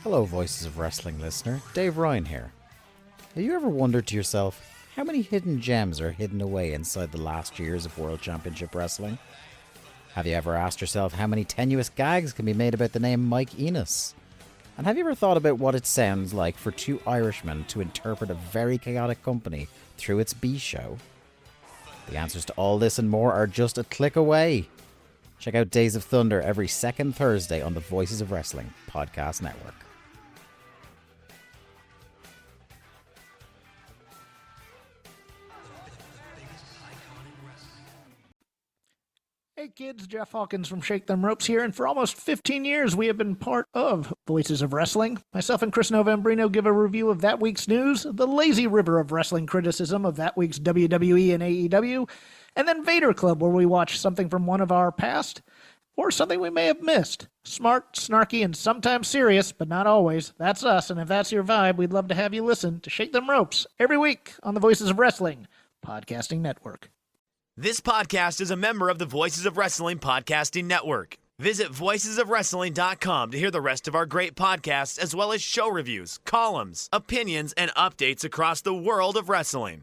Hello, Voices of Wrestling listener. Dave Ryan here. Have you ever wondered to yourself how many hidden gems are hidden away inside the last years of World Championship Wrestling? Have you ever asked yourself how many tenuous gags can be made about the name Mike Enos? And have you ever thought about what it sounds like for two Irishmen to interpret a very chaotic company through its B show? The answers to all this and more are just a click away. Check out Days of Thunder every second Thursday on the Voices of Wrestling podcast network. Hey kids, Jeff Hawkins from Shake Them Ropes here, and for almost 15 years we have been part of Voices of Wrestling. Myself and Chris Novembrino give a review of that week's news, the lazy river of wrestling criticism of that week's WWE and AEW, and then Vader Club, where we watch something from one of our past, or something we may have missed. Smart, snarky, and sometimes serious, but not always. That's us, and if that's your vibe, we'd love to have you listen to Shake Them Ropes every week on the Voices of Wrestling podcasting network. This podcast is a member of the Voices of Wrestling podcasting network. Visit voicesofwrestling.com to hear the rest of our great podcasts, as well as show reviews, columns, opinions, and updates across the world of wrestling.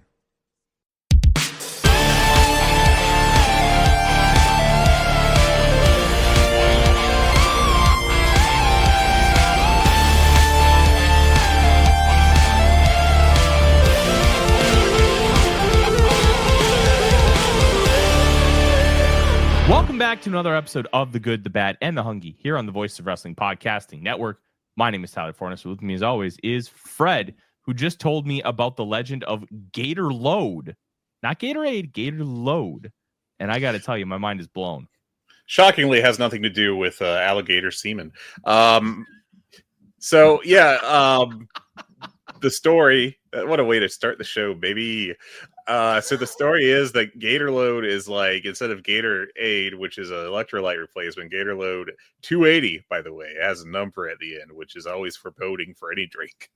Welcome back to another episode of The Good, The Bad, and The Hungee here on the Voice of Wrestling Podcasting Network. My name is Tyler Fornes. With me, as always, is Fred, who just told me about the legend of Gator Load. Not Gatorade, Gator Load. And I got to tell you, my mind is blown. Shockingly, has nothing to do with alligator semen. The story, what a way to start the show, baby. So the story is that Gator Load is like, instead of Gatorade, which is an electrolyte replacement, Gator Load 280, by the way, has a number at the end, which is always foreboding for any drink.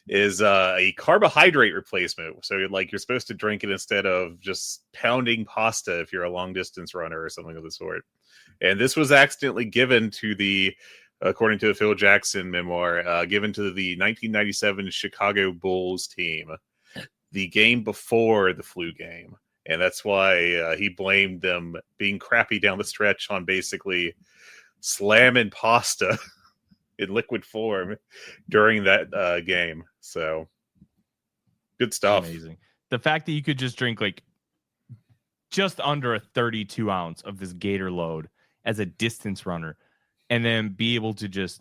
Is a carbohydrate replacement. So like you're supposed to drink it instead of just pounding pasta if you're a long distance runner or something of the sort. And this was accidentally given to the, according to the Phil Jackson memoir, given to the 1997 Chicago Bulls team, the game before the flu game. And that's why he blamed them being crappy down the stretch on basically slamming pasta in liquid form during that game. So good stuff. Amazing. The fact that you could just drink like just under a 32 ounce of this Gator Load as a distance runner and then be able to just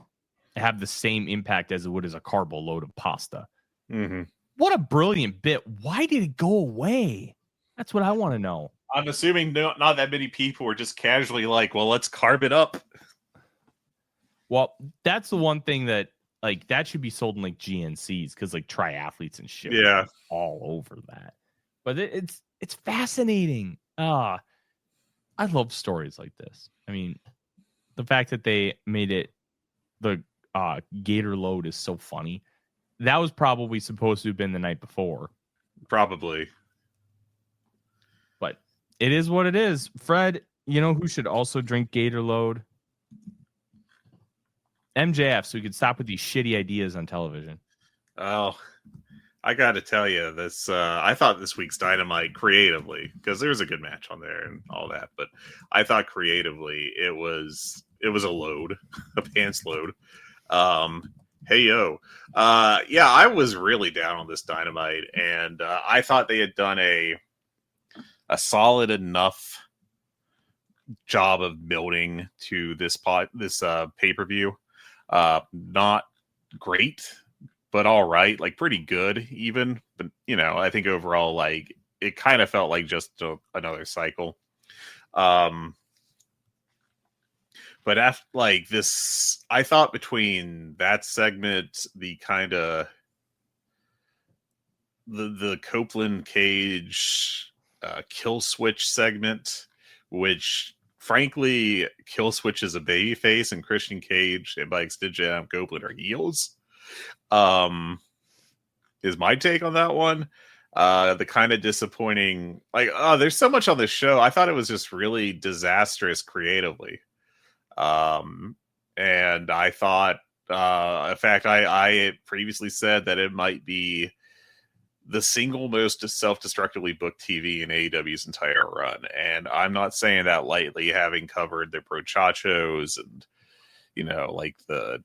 have the same impact as it would as a carbo load of pasta. Mm-hmm. What a brilliant bit. Why did it go away? That's what I want to know. I'm assuming not that many people were just casually like, well, let's carb it up. Well, that's the one thing that, like, that should be sold in, like, GNCs, because, like, triathletes and shit are all over that. But it's fascinating. I love stories like this. I mean, the fact that they made it the Gator Load is so funny. That was probably supposed to have been the night before. Probably. But it is what it is. Fred, you know who should also drink Gator Load? MJF, so we could stop with these shitty ideas on television. Oh, I got to tell you, this I thought this week's Dynamite creatively, because there was a good match on there and all that, but I thought creatively it was a load, a pants load. Hey, yo. I was really down on this Dynamite, and I thought they had done a solid enough job of building to this pay-per-view. Not great, but all right, like pretty good even. But, I think overall, like, it kind of felt like just another cycle. But after like this, I thought between that segment, the kind of the Copeland Cage kill switch segment, which frankly, kill switch is a babyface, and Christian Cage and by extension Adam Copeland are heels. Is my take on that one. The kind of disappointing, like, there's so much on this show. I thought it was just really disastrous creatively. And I thought, in fact, I previously said that it might be the single most self-destructively booked TV in AEW's entire run. And I'm not saying that lightly, having covered the Prochachos and, like the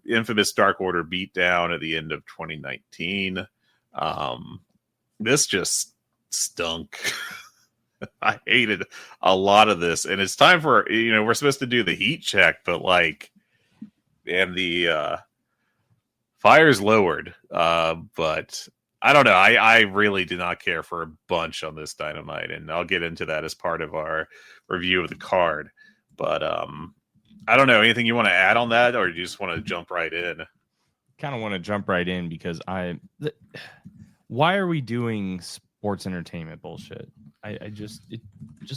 infamous Dark Order beatdown at the end of 2019. This just stunk. I hated a lot of this. And it's time for, we're supposed to do the heat check, but and the fire's lowered. But I don't know. I really do not care for a bunch on this Dynamite, and I'll get into that as part of our review of the card. But I don't know. Anything you want to add on that, or do you just want to jump right in? Kind of want to jump right in because why are we doing sports entertainment bullshit? It just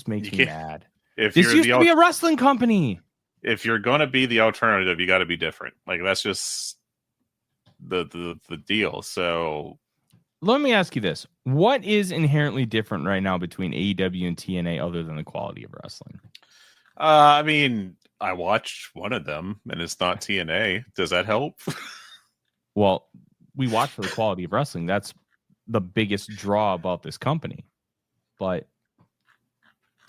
makes me mad. This used to be a wrestling company. If you're going to be the alternative, you got to be different. Like, that's just the deal. So let me ask you this. What is inherently different right now between AEW and TNA other than the quality of wrestling? I mean, I watched one of them, and it's not TNA. Does that help? Well, we watch for the quality of wrestling. That's the biggest draw about this company. But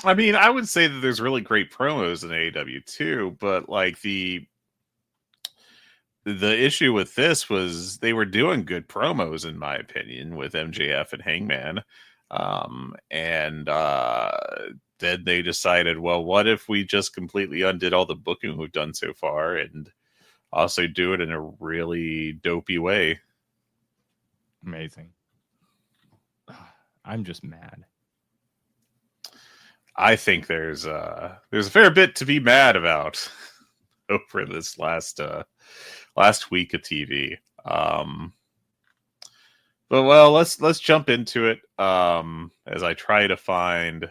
I mean, I would say that there's really great promos in AEW too, but like the issue with this was they were doing good promos, in my opinion, with MJF and Hangman. And then they decided, well, what if we just completely undid all the booking we've done so far and also do it in a really dopey way? Amazing. I'm just mad. I think there's a fair bit to be mad about over this last week of TV. But well, let's jump into it as I try to find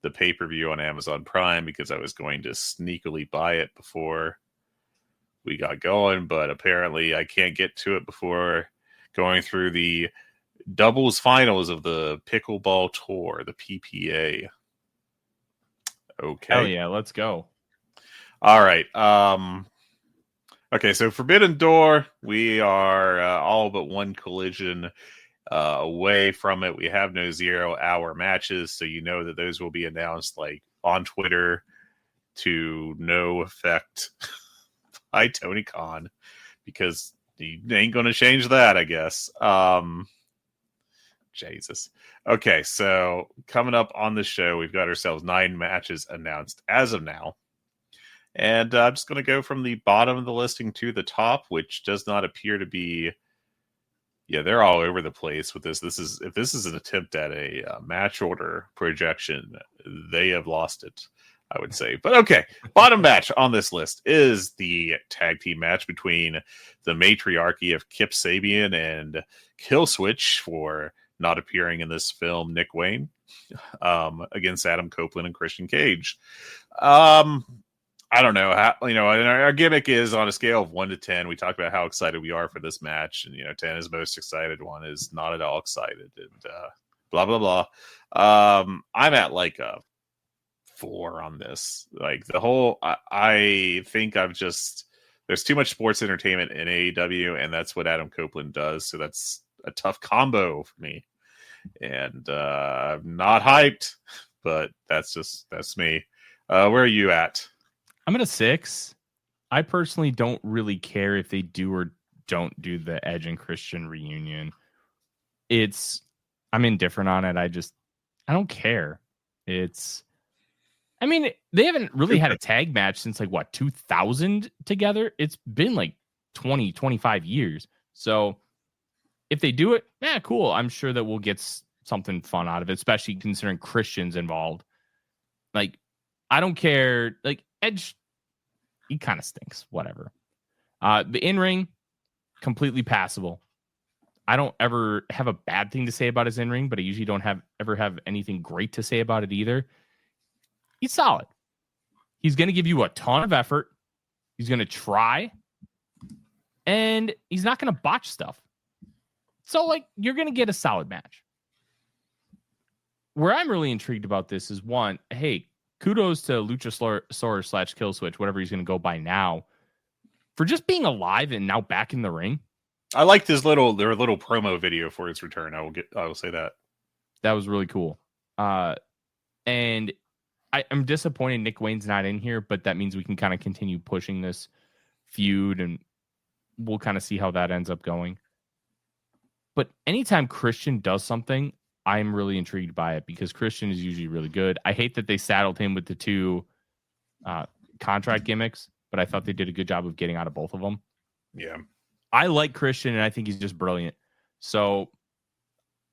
the pay-per-view on Amazon Prime, because I was going to sneakily buy it before we got going, but apparently I can't get to it before going through the doubles finals of the Pickleball Tour, the PPA. Okay. Oh yeah, let's go. All right. Okay, so Forbidden Door, we are all but one collision away from it. We have no 0-hour matches, so you know that those will be announced like on Twitter to no effect by Tony Khan, because he ain't going to change that, I guess. Jesus. Okay, so coming up on the show, we've got ourselves 9 matches announced as of now. And I'm just going to go from the bottom of the listing to the top, which does not appear to be... Yeah, they're all over the place with this. If this is an attempt at a match order projection, they have lost it, I would say. But okay, bottom match on this list is the tag team match between the matriarchy of Kip Sabian and Killswitch for not appearing in this film, Nick Wayne, against Adam Copeland and Christian Cage. I don't know how, our gimmick is on a scale of 1 to 10. We talked about how excited we are for this match, and 10 is most excited, 1 is not at all excited, and blah blah blah. I'm at like a 4 on this. Like the whole, I think there's too much sports entertainment in AEW, and that's what Adam Copeland does. So that's a tough combo for me, and I'm not hyped, but that's me. Where are you at? I'm at a 6. I personally don't really care if they do or don't do the Edge and Christian reunion. I'm indifferent on it. I don't care. They haven't really had a tag match since 2000 together. It's been like 20, 25 years. So if they do it, yeah, cool. I'm sure that we'll get something fun out of it, especially considering Christian's involved. I don't care. Edge, he kind of stinks. Whatever. The in-ring, completely passable. I don't ever have a bad thing to say about his in-ring, but I usually don't ever have anything great to say about it either. He's solid. He's going to give you a ton of effort. He's going to try. And he's not going to botch stuff. So, you're going to get a solid match. Where I'm really intrigued about this is, one, hey, kudos to Luchasaurus / Killswitch, whatever he's going to go by now, for just being alive and now back in the ring. I liked their little promo video for his return. I will say that. That was really cool. And I'm disappointed Nick Wayne's not in here, but that means we can kind of continue pushing this feud, and we'll kind of see how that ends up going. But anytime Christian does something, I'm really intrigued by it, because Christian is usually really good. I hate that they saddled him with the 2 contract gimmicks, but I thought they did a good job of getting out of both of them. Yeah. I like Christian, and I think he's just brilliant. So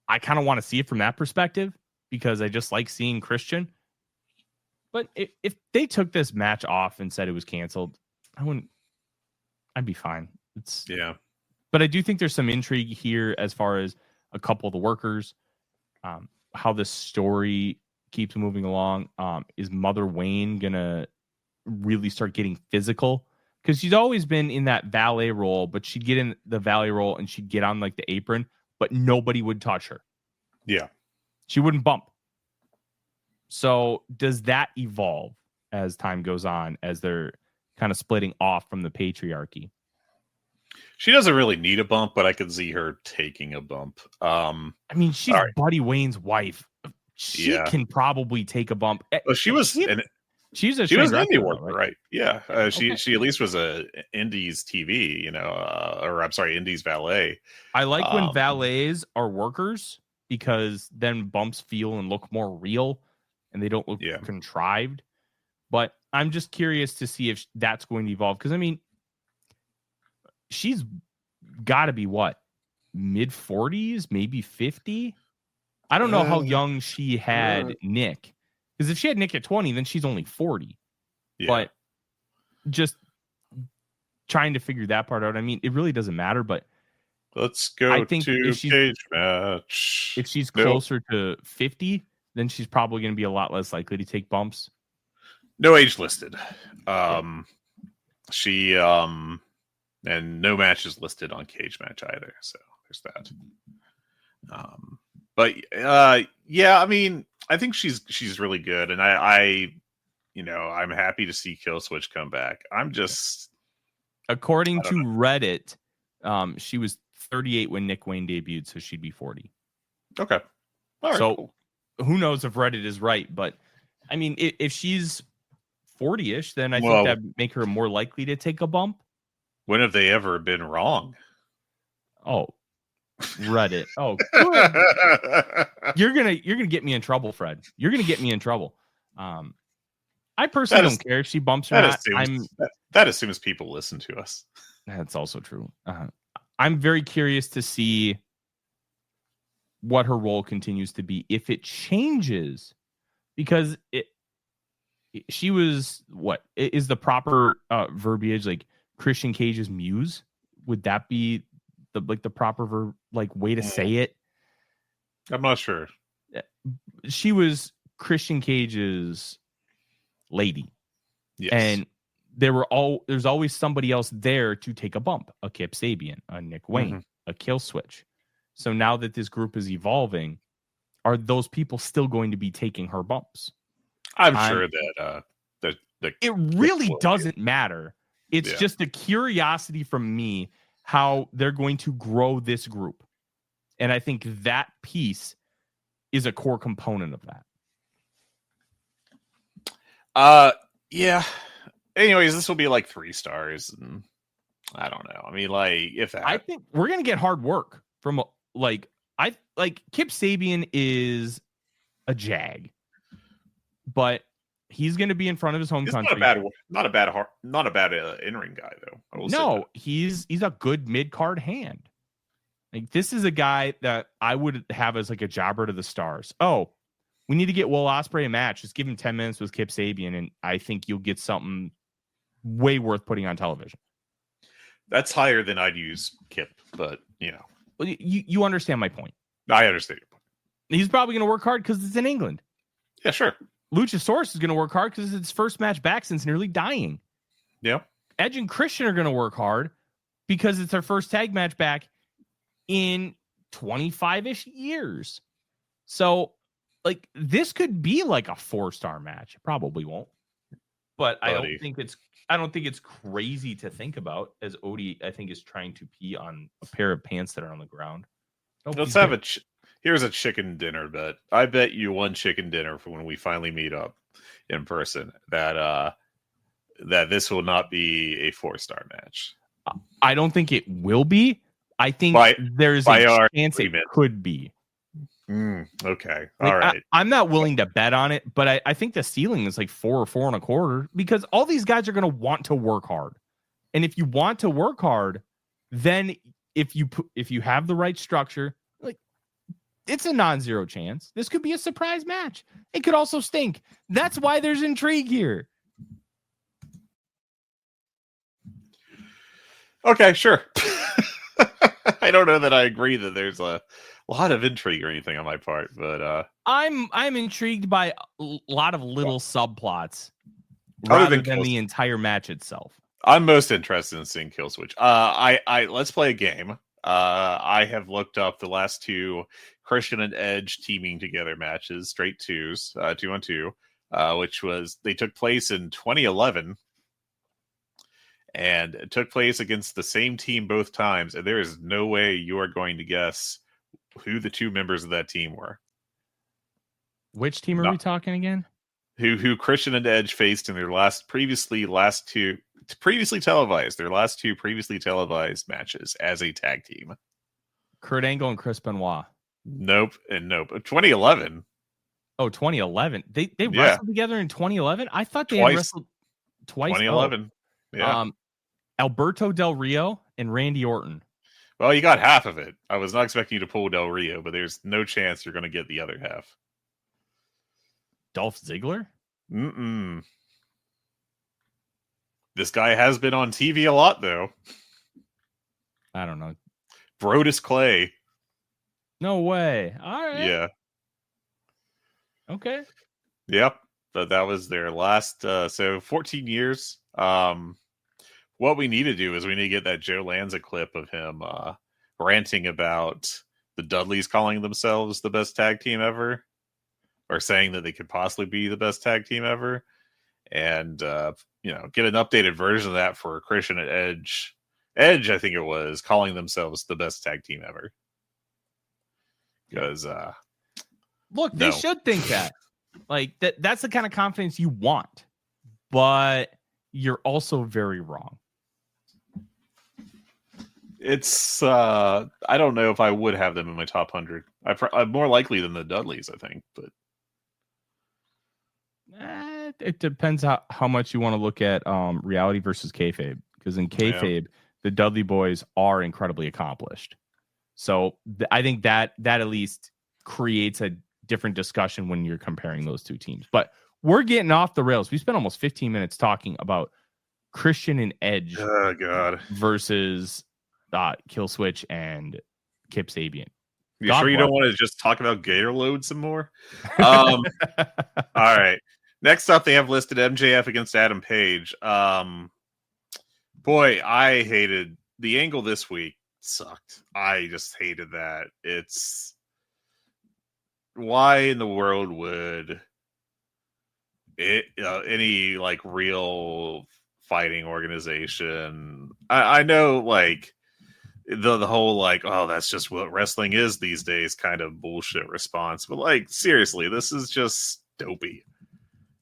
I kind of want to see it from that perspective, because I just like seeing Christian. But if they took this match off and said it was canceled, I'd be fine. Yeah. But I do think there's some intrigue here as far as a couple of the workers, how the story keeps moving along. Is Mother Wayne going to really start getting physical? Because she's always been in that valet role, but she'd get in the valet role and she'd get on like the apron, but nobody would touch her. Yeah. She wouldn't bump. So does that evolve as time goes on, as they're kind of splitting off from the patriarchy? She doesn't really need a bump, but I could see her taking a bump. I mean, she's Buddy Wayne's wife. She can probably take a bump. Well, she was an indie worker, right? Yeah. She at least was a Indies TV, or I'm sorry, Indies valet. I like when valets are workers, because then bumps feel and look more real, and they don't look contrived. But I'm just curious to see if that's going to evolve, because I mean, she's got to be what, mid 40s, maybe 50. I don't know how young she had Nick, because if she had Nick at 20, then she's only 40. Yeah. But just trying to figure that part out. I mean, it really doesn't matter, but let's go to cage match. If she's closer to 50, then she's probably going to be a lot less likely to take bumps. No age listed. She and no matches listed on cage match either. So there's that. But yeah, I mean, I think she's really good, and I'm happy to see Killswitch come back. I'm just, according to Reddit, she was 38 when Nick Wayne debuted, so she'd be 40. Okay. All right. So cool. Who knows if Reddit is right, but I mean, if she's 40-ish, then I think that'd make her more likely to take a bump. When have they ever been wrong? Oh, Reddit. Oh, you're gonna get me in trouble, Fred. You're gonna get me in trouble. I personally don't care if she bumps or not. That assumes people listen to us. That's also true. I'm very curious to see what her role continues to be, if it changes, because she was, what is the proper verbiage, like Christian Cage's muse? Would that be the proper way to say it? I'm not sure. She was Christian Cage's lady. Yes. And there's always somebody else there to take a bump, a Kip Sabian, a Nick Wayne, a Killswitch. So now that this group is evolving, are those people still going to be taking her bumps? I'm sure that it really doesn't matter. It's just a curiosity from me how they're going to grow this group. And I think that piece is a core component of that. Yeah. Anyways, this will be like 3 stars, and I don't know. I mean, I think we're gonna get hard work from Kip Sabian is a jag, but he's gonna be in front of his home country. Not a bad in-ring guy though. No, he's a good mid-card hand. Like, this is a guy that I would have as a jobber to the stars. Oh, we need to get Will Ospreay a match. Just give him 10 minutes with Kip Sabian, and I think you'll get something way worth putting on television. That's higher than I'd use Kip, but Well, you understand my point. I understand your point. He's probably going to work hard because it's in England. Yeah, sure. Luchasaurus is going to work hard because it's his first match back since nearly dying. Yeah. Edge and Christian are going to work hard because it's their first tag match back in 25-ish years. So like this could be like a 4-star match. It probably won't. But I don't think it's crazy to think about, as Odie, I think, is trying to pee on a pair of pants that are on the ground. Let's have here's a chicken dinner bet. I bet you one chicken dinner for when we finally meet up in person that this will not be a 4-star match. I don't think it will be. I think there's a chance it could be. Okay. All right. I'm not willing to bet on it, but I think the ceiling is like 4 or 4.25, because all these guys are going to want to work hard. And if you want to work hard, then if you have the right structure, like, it's a non-zero chance. This could be a surprise match. It could also stink. That's why there's intrigue here. Okay, sure. I don't know that I agree that there's a lot of intrigue or anything on my part, but I'm intrigued by a lot of little subplots rather than the entire match itself. I'm most interested in seeing Kill Switch. I let's play a game. I have looked up the last 2 Christian and Edge teaming together matches, straight 2s, 2-on-2, which they took place in 2011. And it took place against the same team both times, and there is no way you are going to guess who the 2 members of that team were. Which team are we talking again? Who Christian and Edge faced in their previously televised matches as a tag team. Kurt Angle and Chris Benoit. Nope and nope. 2011. Oh, 2011. They wrestled together in 2011? I thought they had wrestled twice. 2011. Yeah. Alberto Del Rio and Randy Orton. Well, you got half of it. I was not expecting you to pull Del Rio, but there's no chance you're going to get the other half. Dolph Ziggler? This guy has been on TV a lot, though. I don't know. Brodus Clay. No way. All right. Yeah. Okay. Yep. But that was their last. So 14 years. What we need to do is we need to get that Joe Lanza clip of him ranting about the Dudleys calling themselves the best tag team ever, or saying that they could possibly be the best tag team ever, and get an updated version of that for Christian and Edge. Edge, I think it was, calling themselves the best tag team ever. Because look, they should think that. Like that's the kind of confidence you want, but you're also very wrong. It's I don't know if I would have them in my top 100. I'm more likely than the Dudleys, I think, but it depends how much you want to look at reality versus kayfabe, because in kayfabe, the Dudley boys are incredibly accomplished. So I think that at least creates a different discussion when you're comparing those 2 teams. But we're getting off the rails. We spent almost 15 minutes talking about Christian and Edge versus Kill Switch and Kip Sabian. You sure you don't want to just talk about Gator Load some more? All right. Next up, they have listed MJF against Adam Page. Boy, I hated the angle this week. Sucked. I just hated that. It's why in the world would any like real fighting organization? I know like the whole like, oh, that's just what wrestling is these days kind of bullshit response, but like seriously, this is just dopey.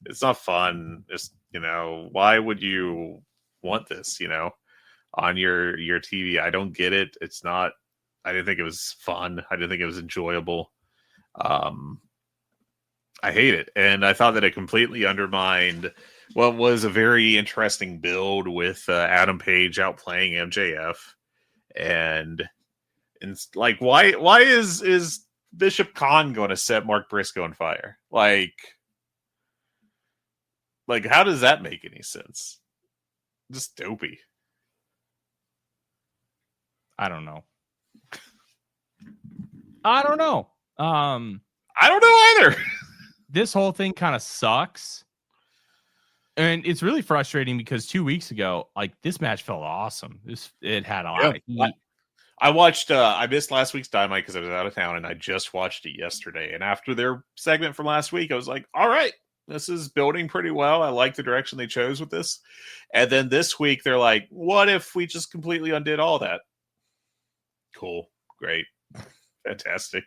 It's not fun. Just why would you want this on your TV? I don't get it. It's not. I didn't think it was fun. I didn't think it was enjoyable. I hate it, and I thought that it completely undermined what was a very interesting build with Adam Page outplaying MJF, and like why is Bishop Khan going to set Mark Briscoe on fire? Like how does that make any sense? Just dopey. I don't know. I don't know either. This whole thing kind of sucks. And it's really frustrating because 2 weeks ago, like, this match felt awesome. It had a lot of heat. I missed last week's Dynamite because I was out of town, and I just watched it yesterday. And after their segment from last week, I was like, all right, this is building pretty well. I like the direction they chose with this. And then this week, they're like, what if we just completely undid all that? Cool. Great. Fantastic.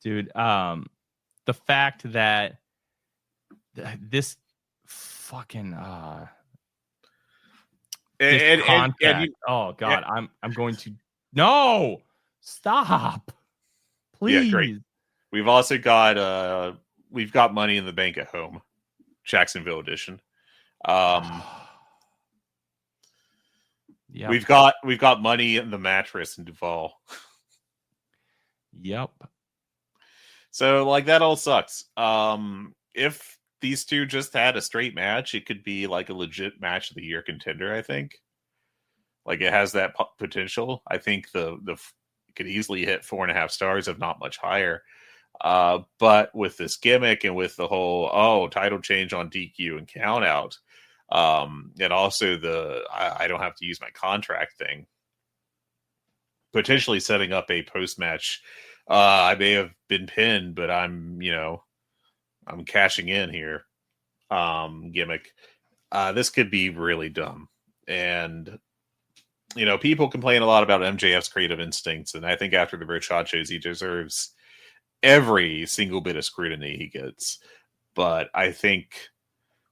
Dude, the fact that this fucking oh god, I'm going to no stop, please. Yeah, great. We've also got we've got Money in the Bank at home, Jacksonville edition. Yep. We've got Money in the Mattress in Duval. Yep. So like that all sucks. If these two just had a straight match, it could be like a legit match of the year contender. I think, like it has that potential. I think the it could easily hit 4.5 stars, if not much higher. But with this gimmick and with the whole title change on DQ and count out, and also the I don't have to use my contract thing, potentially setting up a post match. I may have been pinned, but I'm cashing in here. Gimmick. This could be really dumb. And, people complain a lot about MJF's creative instincts. And I think after the Rich Hot shows, he deserves every single bit of scrutiny he gets. But I think,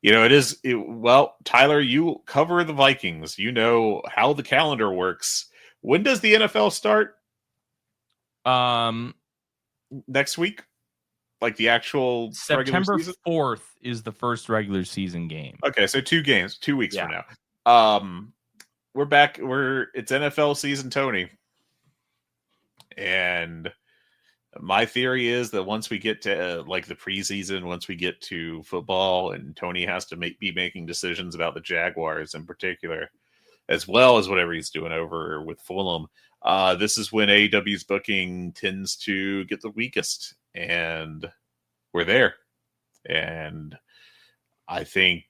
Tyler, you cover the Vikings. You know how the calendar works. When does the NFL start? Next week, like the actual September 4th is the first regular season game. Okay, so 2 games, 2 weeks from now. We're back. It's NFL season, Tony, and my theory is that once we get to like the preseason, once we get to football, and Tony has to be making decisions about the Jaguars in particular, as well as whatever he's doing over with Fulham. This is when AEW's booking tends to get the weakest, and we're there. And I think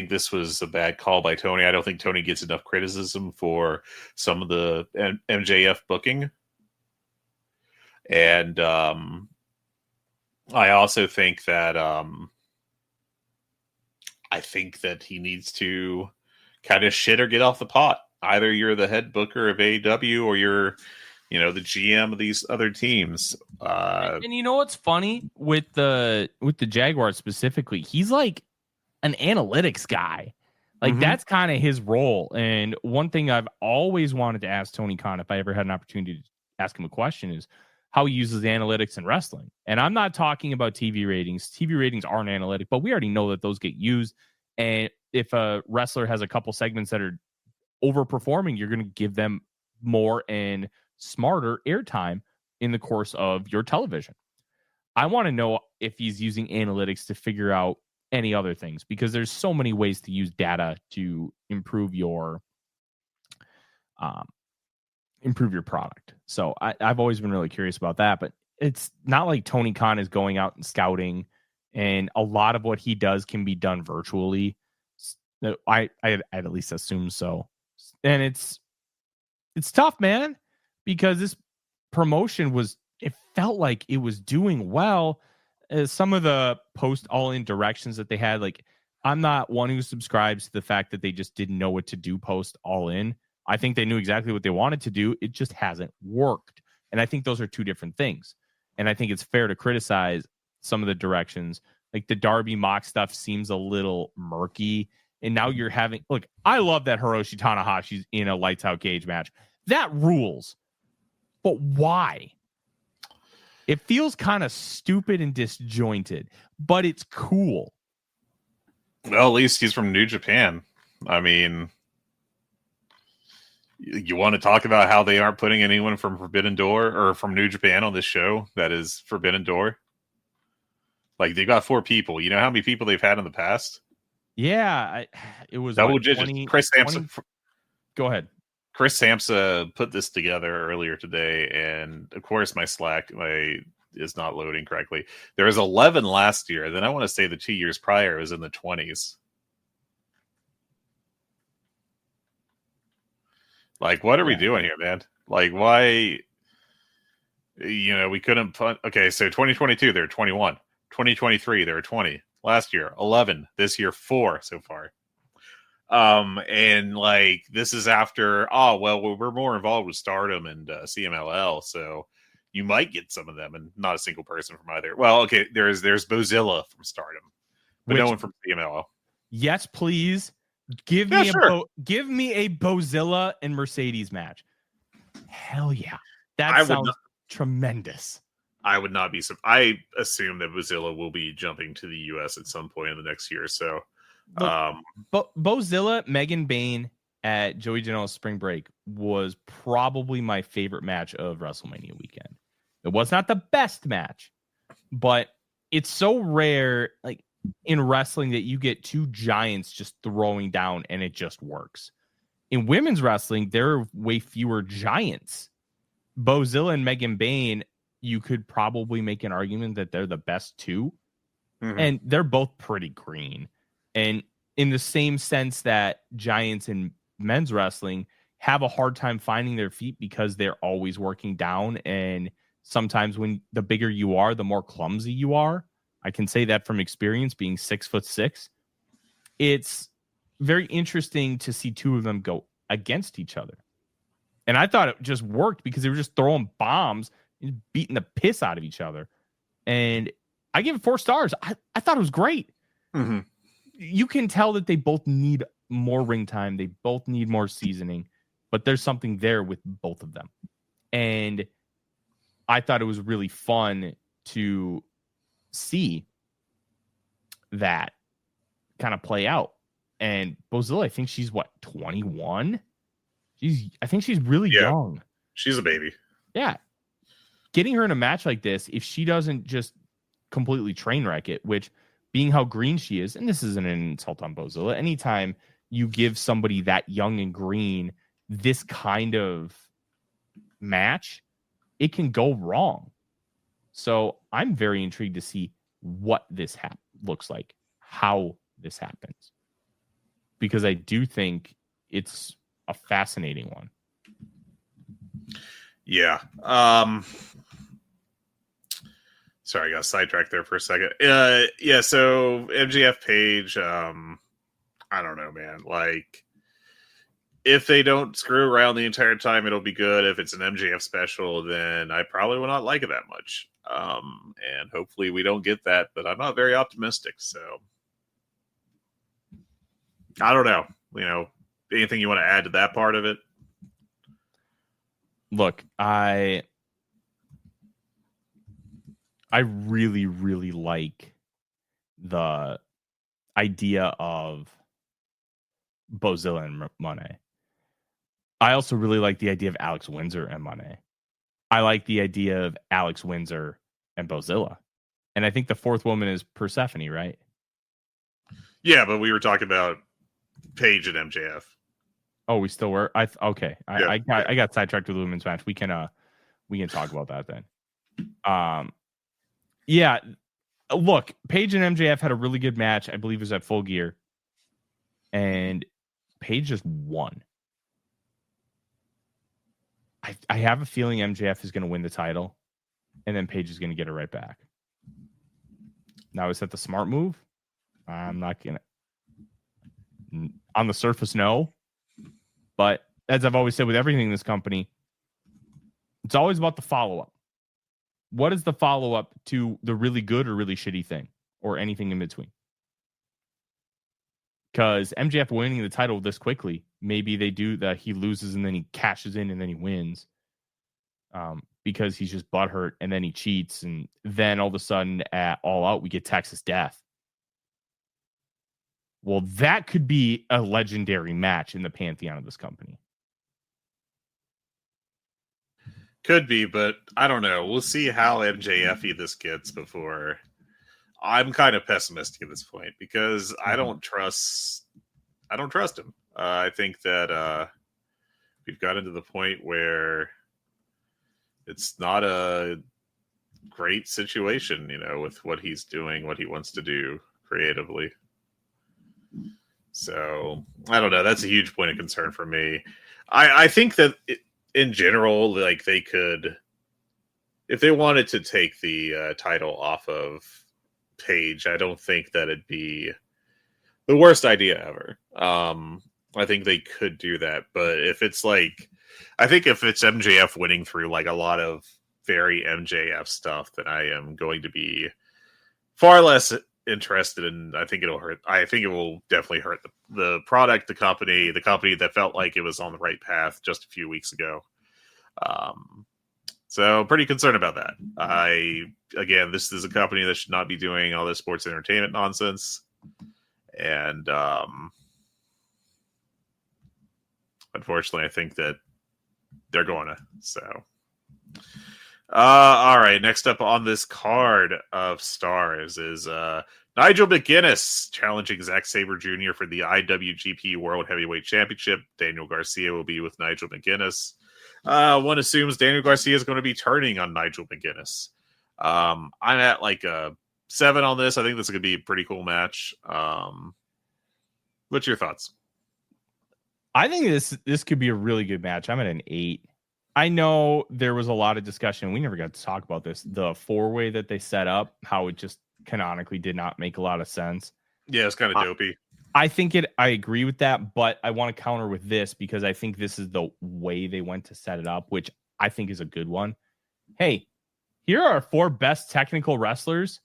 this was a bad call by Tony. I don't think Tony gets enough criticism for some of the MJF booking. And I also think that he needs to kind of shit or get off the pot. Either you're the head booker of AEW or you're, the GM of these other teams. And you know what's funny with the Jaguars specifically? He's like an analytics guy. Like that's kind of his role. And one thing I've always wanted to ask Tony Khan, if I ever had an opportunity to ask him a question, is how he uses analytics in wrestling. And I'm not talking about TV ratings. TV ratings aren't analytic, but we already know that those get used. And if a wrestler has a couple segments that are overperforming, you're going to give them more and smarter airtime in the course of your television. I want to know if he's using analytics to figure out any other things, because there's so many ways to use data to improve your product. So I've always been really curious about that, but it's not like Tony Khan is going out and scouting, and a lot of what he does can be done virtually. I'd at least assume so. And it's tough, man, because this promotion it felt like it was doing well. Some of the post all-in directions that they had, like, I'm not one who subscribes to the fact that they just didn't know what to do post all-in. I think they knew exactly what they wanted to do. It just hasn't worked. And I think those are two different things. And I think it's fair to criticize some of the directions. Like the Darby Mock stuff seems a little murky. And now you're having, look, I love that Hiroshi Tanahashi's in a lights out cage match. That rules. But why? It feels kind of stupid and disjointed, but it's cool. Well, at least he's from New Japan. I mean, you want to talk about how they aren't putting anyone from Forbidden Door or from New Japan on this show that is Forbidden Door? Like, they got 4 people. You know how many people they've had in the past? Yeah, it was double digits. Chris Sampson. Go ahead. Chris Sampson put this together earlier today, and of course my Slack is not loading correctly. There was 11 last year. Then I want to say the 2 years prior was in the 20s. Like, what are we doing here, man? Like, why? We couldn't put. Okay, so 2022, they're 21. 2023, they're 20. Last year, 11. This year, 4 so far. And like, this is after. Oh well, we're more involved with Stardom and CMLL, so you might get some of them, and not a single person from either. Well, okay, there's Bozilla from Stardom, but no one from CMLL. Yes, please. Give me a Bozilla and Mercedes match. Hell yeah. That sounds tremendous. I would not be. I assume that Bozilla will be jumping to the US at some point in the next year or so. Bozilla, Megan Bayne at Joey Janela's Spring Break was probably my favorite match of WrestleMania weekend. It was not the best match, but it's so rare, like in wrestling, that you get two giants just throwing down and it just works. In women's wrestling, there are way fewer giants. Bozilla and Megan Bayne, you could probably make an argument that they're the best two. Mm-hmm. And they're both pretty green. And in the same sense that giants in men's wrestling have a hard time finding their feet because they're always working down. And sometimes when the bigger you are, the more clumsy you are. I can say that from experience, being 6'6". It's very interesting to see two of them go against each other. And I thought it just worked because they were just throwing bombs and beating the piss out of each other. And I give it 4 stars. I thought it was great. Mm-hmm. You can tell that they both need more ring time. They both need more seasoning, but there's something there with both of them. And I thought it was really fun to see that kind of play out. And Bozilla, I think she's 21? I think she's really young. She's a baby. Yeah. Getting her in a match like this, if she doesn't just completely train wreck it, which being how green she is, and this isn't an insult on Bozilla, anytime you give somebody that young and green this kind of match, it can go wrong. So I'm very intrigued to see what this looks like, how this happens, because I do think it's a fascinating one. Yeah. Sorry, I got sidetracked there for a second. Yeah, so MJF Page, I don't know, man. Like, if they don't screw around the entire time, it'll be good. If it's an MJF special, then I probably will not like it that much. And hopefully we don't get that, but I'm not very optimistic, so I don't know. Anything you want to add to that part of it? Look, I really, really like the idea of Bozilla and Monet. I also really like the idea of Alex Windsor and Monet. I like the idea of Alex Windsor and Bozilla. And I think the fourth woman is Persephone, right? Yeah, but we were talking about Paige and MJF. Oh, we still were? Okay. I got sidetracked with the women's match. We can talk about that then. Yeah. Look, Paige and MJF had a really good match. I believe it was at Full Gear. And Paige just won. I have a feeling MJF is going to win the title, and then Paige is going to get it right back. Now, is that the smart move? I'm not going to. On the surface, no. But as I've always said with everything in this company, it's always about the follow-up. What is the follow-up to the really good or really shitty thing, or anything in between? Because MJF winning the title this quickly, maybe they do that. He loses and then he cashes in and then he wins, because he's just butthurt, and then he cheats, and then all of a sudden at All Out we get Texas Death. Well, that could be a legendary match in the pantheon of this company. Could be, but I don't know. We'll see how MJF-y this gets before. I'm kind of pessimistic at this point because I don't trust him. I think that we've gotten to the point where it's not a great situation, with what he's doing, what he wants to do creatively. So I don't know. That's a huge point of concern for me. I think that in general, like they could, if they wanted to take the title off of Paige, I don't think that it'd be the worst idea ever. I think they could do that, but if it's like, I think if it's MJF winning through like a lot of very MJF stuff, then I am going to be far less interested, and I think it'll hurt. I think it will definitely hurt the product, the company that felt like it was on the right path just a few weeks ago. So pretty concerned about that. Again, this is a company that should not be doing all this sports entertainment nonsense. And unfortunately, I think that they're going to. So, all right. Next up on this card of stars is Nigel McGuinness challenging Zack Sabre Jr. for the IWGP World Heavyweight Championship. Daniel Garcia will be with Nigel McGuinness. One assumes Daniel Garcia is going to be turning on Nigel McGuinness. I'm at like a 7 on this. I think this is going to be a pretty cool match. What's your thoughts? I think this could be a really good match. I'm at an 8. I know there was a lot of discussion. We never got to talk about this. The 4-way that they set up, how it just canonically did not make a lot of sense. Yeah, it's kind of dopey. I agree with that, but I want to counter with this because I think this is the way they went to set it up, which I think is a good one. Hey, here are 4 best technical wrestlers.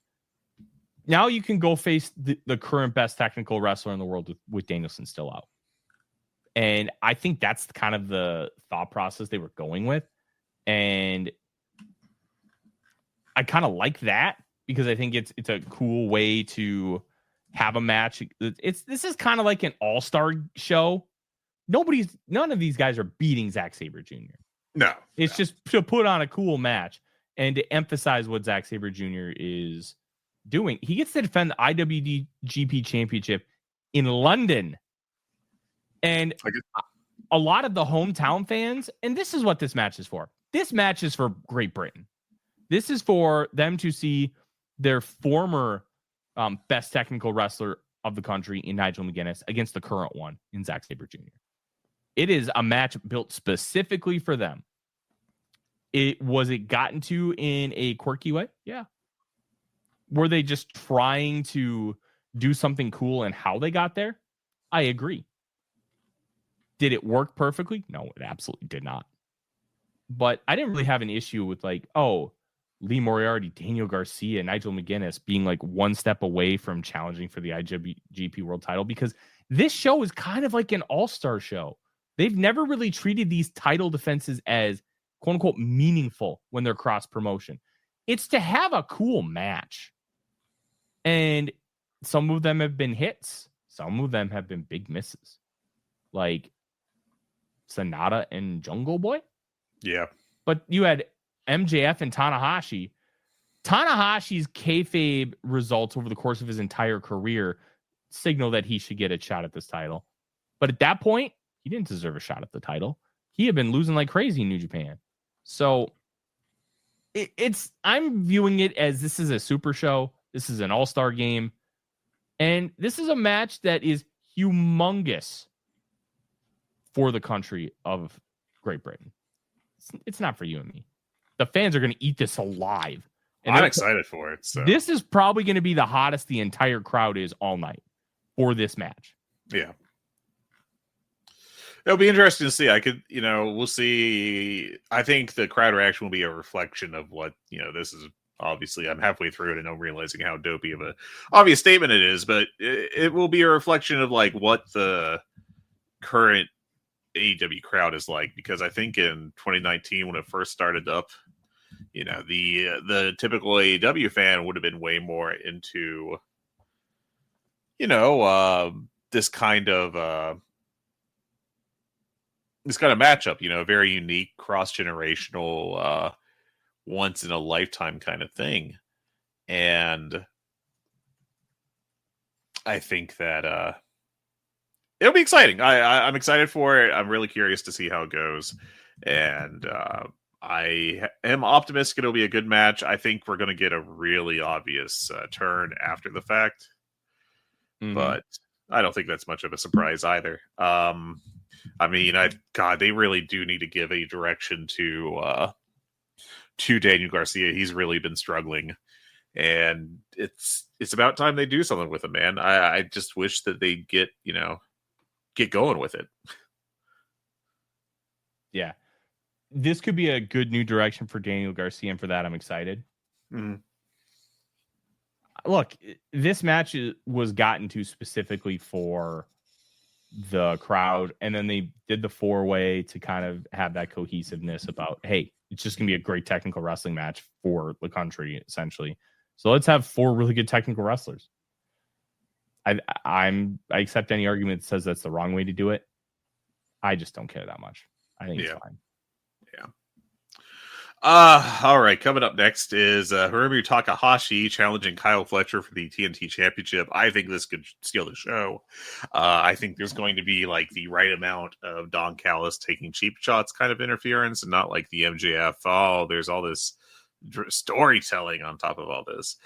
Now you can go face the current best technical wrestler in the world with Danielson still out. And I think that's kind of the thought process they were going with. And I kind of like that because I think it's a cool way to have a match. This is kind of like an all-star show. None of these guys are beating Zack Sabre Jr. No. It's just to put on a cool match and to emphasize what Zack Sabre Jr. is doing. He gets to defend the IWGP Championship in London. And a lot of the hometown fans, and this is what this match is for. This match is for Great Britain. This is for them to see their former best technical wrestler of the country in Nigel McGuinness against the current one in Zack Sabre Jr. It is a match built specifically for them. It gotten to in a quirky way? Yeah. Were they just trying to do something cool and how they got there? I agree. Did it work perfectly? No, it absolutely did not. But I didn't really have an issue with like, oh, Lee Moriarty, Daniel Garcia, Nigel McGuinness being like one step away from challenging for the IWGP World title, because this show is kind of like an all-star show. They've never really treated these title defenses as quote unquote meaningful when they're cross promotion. It's to have a cool match. And some of them have been hits. Some of them have been big misses. Like Sonata and Jungle Boy. Yeah. But you had MJF and Tanahashi. Tanahashi's kayfabe results over the course of his entire career signal that he should get a shot at this title. But at that point, he didn't deserve a shot at the title. He had been losing like crazy in New Japan. So I'm viewing it as this is a super show. This is an all-star game. And this is a match that is humongous for the country of Great Britain. It's not for you and me. The fans are going to eat this alive. And I'm excited for it. So. This is probably going to be the hottest the entire crowd is all night for this match. Yeah. It'll be interesting to see. We'll see. I think the crowd reaction will be a reflection of what, this is. Obviously, I'm halfway through it and I'm realizing how dopey of a obvious statement it is, but it will be a reflection of like what the current AEW crowd is like, because I think in 2019 when it first started up, the typical AEW fan would have been way more into this kind of matchup, very unique, cross-generational, once in a lifetime kind of thing. And I think that it'll be exciting. I'm excited for it. I'm really curious to see how it goes. And I am optimistic it'll be a good match. I think we're going to get a really obvious turn after the fact. Mm-hmm. But I don't think that's much of a surprise either. I mean, they really do need to give a direction to Daniel Garcia. He's really been struggling, and it's about time they do something with him, man. I just wish that they get going with it. Yeah. This could be a good new direction for Daniel Garcia, and for that, I'm excited. Mm-hmm. Look, this match was gotten to specifically for the crowd, and then they did the 4-way to kind of have that cohesiveness about, hey, it's just going to be a great technical wrestling match for the country, essentially. So let's have 4 really good technical wrestlers. I accept any argument that says that's the wrong way to do it. I just don't care that much. I think it's fine. Yeah. All right. Coming up next is Hiromu Takahashi challenging Kyle Fletcher for the TNT Championship. I think this could steal the show. I think there's going to be like the right amount of Don Callis taking cheap shots kind of interference, and not like the MJF. Oh, there's all this storytelling on top of all this.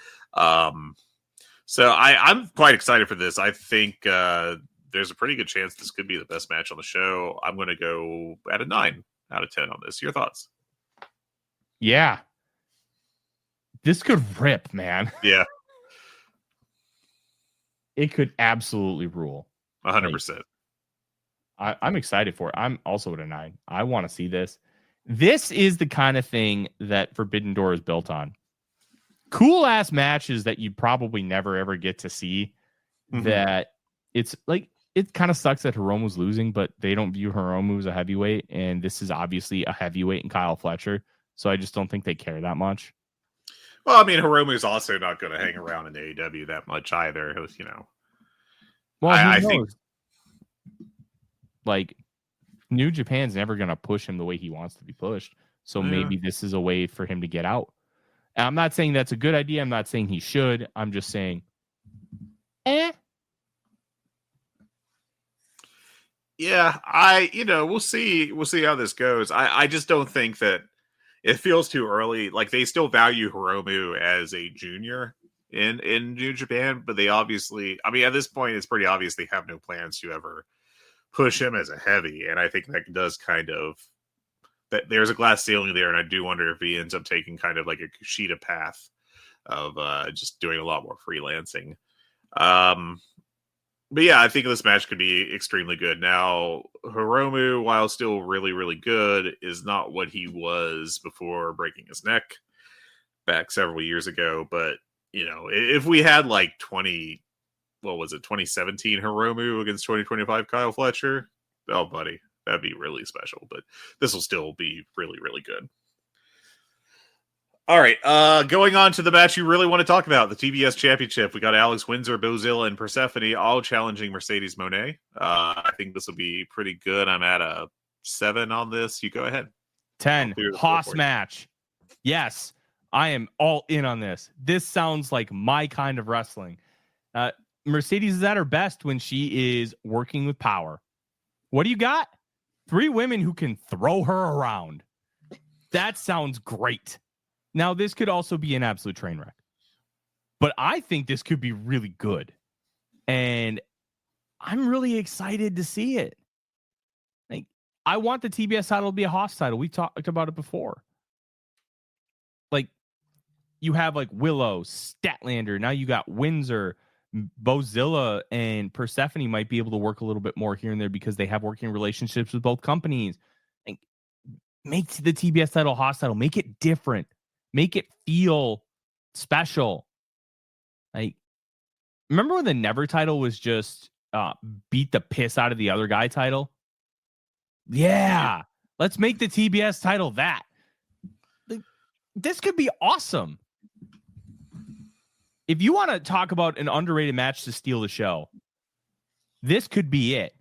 So I'm quite excited for this. I think there's a pretty good chance this could be the best match on the show. I'm going to go at a 9 out of 10 on this. Your thoughts? Yeah. This could rip, man. Yeah. It could absolutely rule. 100%. I'm excited for it. I'm also at a 9. I want to see this. This is the kind of thing that Forbidden Door is built on. Cool ass matches that you probably never ever get to see. Mm-hmm. That it's like, it kind of sucks that Hiromu's losing, but they don't view Hiromu as a heavyweight, and this is obviously a heavyweight in Kyle Fletcher. So I just don't think they care that much. Well, I mean, Hiromu's also not going to hang around in AEW that much either. Well, I think like New Japan's never going to push him the way he wants to be pushed. So maybe this is a way for him to get out. And I'm not saying that's a good idea. I'm not saying he should. I'm just saying, Yeah, we'll see how this goes. I just don't think that it feels too early. Like, they still value Hiromu as a junior in New Japan, but they obviously, I mean, at this point, it's pretty obvious they have no plans to ever push him as a heavy. And I think that does kind of, that there's a glass ceiling there. And I do wonder if he ends up taking kind of like a Kushida path of just doing a lot more freelancing. But yeah, I think this match could be extremely good. Now, Hiromu, while still really, really good, is not what he was before breaking his neck back several years ago. But, if we had like 2017 Hiromu against 2025 Kyle Fletcher, oh, buddy, that'd be really special. But this will still be really, really good. All right, going on to the match you really want to talk about, the TBS Championship. We got Alex Windsor, Bozilla, and Persephone all challenging Mercedes Moné. I think this will be pretty good. I'm at a 7 on this. You go ahead. 10. Hoss match. Yes, I am all in on this. This sounds like my kind of wrestling. Mercedes is at her best when she is working with power. What do you got? 3 women who can throw her around. That sounds great. Now, this could also be an absolute train wreck, but I think this could be really good, and I'm really excited to see it. Like, I want the TBS title to be a Hoss title. We talked about it before. Like, you have like Willow, Statlander. Now you got Windsor, Bozilla, and Persephone might be able to work a little bit more here and there because they have working relationships with both companies. Like, make the TBS title Hoss title. Make it different. Make it feel special. Like, remember when the Never title was just beat the piss out of the other guy title? Yeah. Let's make the TBS title that. Like, this could be awesome. If you want to talk about an underrated match to steal the show, this could be it.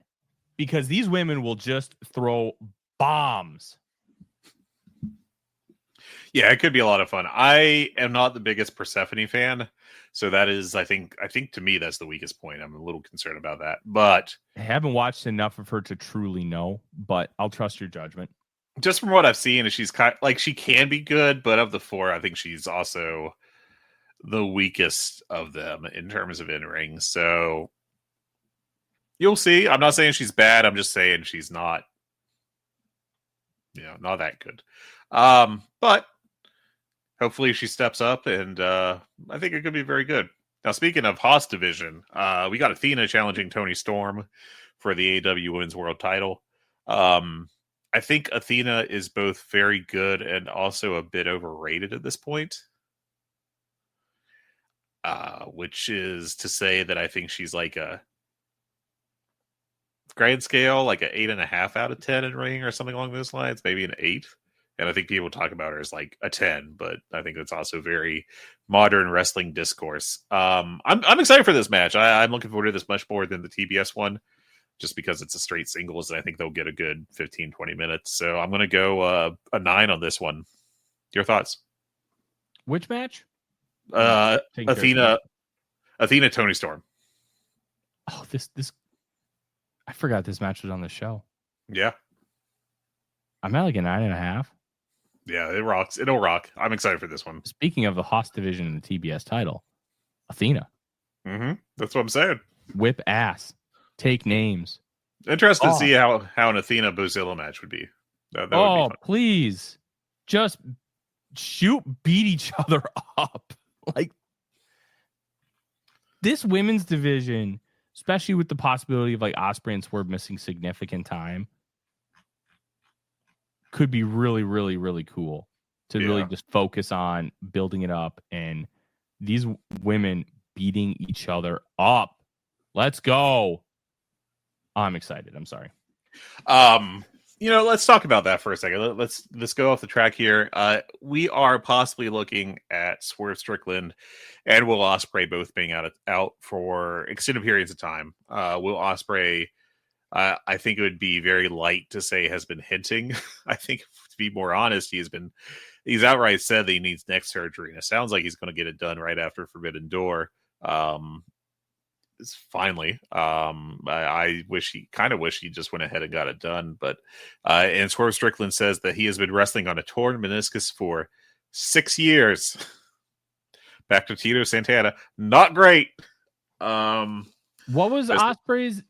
Because these women will just throw bombs. Yeah, it could be a lot of fun. I am not the biggest Persephone fan, so that is, I think to me, that's the weakest point. I'm a little concerned about that, but I haven't watched enough of her to truly know, but I'll trust your judgment. Just from what I've seen, she's like, she can be good, but of the 4, I think she's also the weakest of them in terms of in-ring. So You'll see. I'm not saying she's bad. I'm just saying she's not, not that good. But hopefully she steps up, and I think it could be very good. Now, speaking of Haas division, we got Athena challenging Toni Storm for the AEW Women's World title. I think Athena is both very good and also a bit overrated at this point. Which is to say that I think she's like a grand scale, like an 8.5 out of 10 in ring or something along those lines, maybe an 8. And I think people talk about her as like a 10, but I think it's also very modern wrestling discourse. I'm excited for this match. I'm looking forward to this much more than the TBS one, just because it's a straight singles, and I think they'll get a good 15, 20 minutes. So I'm going to go a 9 on this one. Your thoughts? Which match? Athena, Toni Storm. Oh, this I forgot this match was on the show. Yeah. I'm at like a 9.5. Yeah, it rocks. It'll rock. I'm excited for this one. Speaking of the Haas division and the TBS title, Athena. Mm-hmm. That's what I'm saying. Whip ass. Take names. Interested to see how an Athena Bozilla match would be. That would be fun. Please. Just beat each other up. Like, this women's division, especially with the possibility of like Ospreay and Swerve missing significant time, could be really, really, really cool to really just focus on building it up, and these women beating each other up. Let's go. I'm excited. I'm sorry. Let's talk about that for a second. Let's go off the track here. We are possibly looking at Swerve Strickland and Will Ospreay both being out for extended periods of time. Will Ospreay, I think it would be very light to say, has been hinting. I think, to be more honest, he's outright said that he needs neck surgery, and it sounds like he's going to get it done right after Forbidden Door. Finally, I wish he just went ahead and got it done. But and Swerve Strickland says that he has been wrestling on a torn meniscus for 6 years. Back to Tito Santana, not great. What was Ospreay's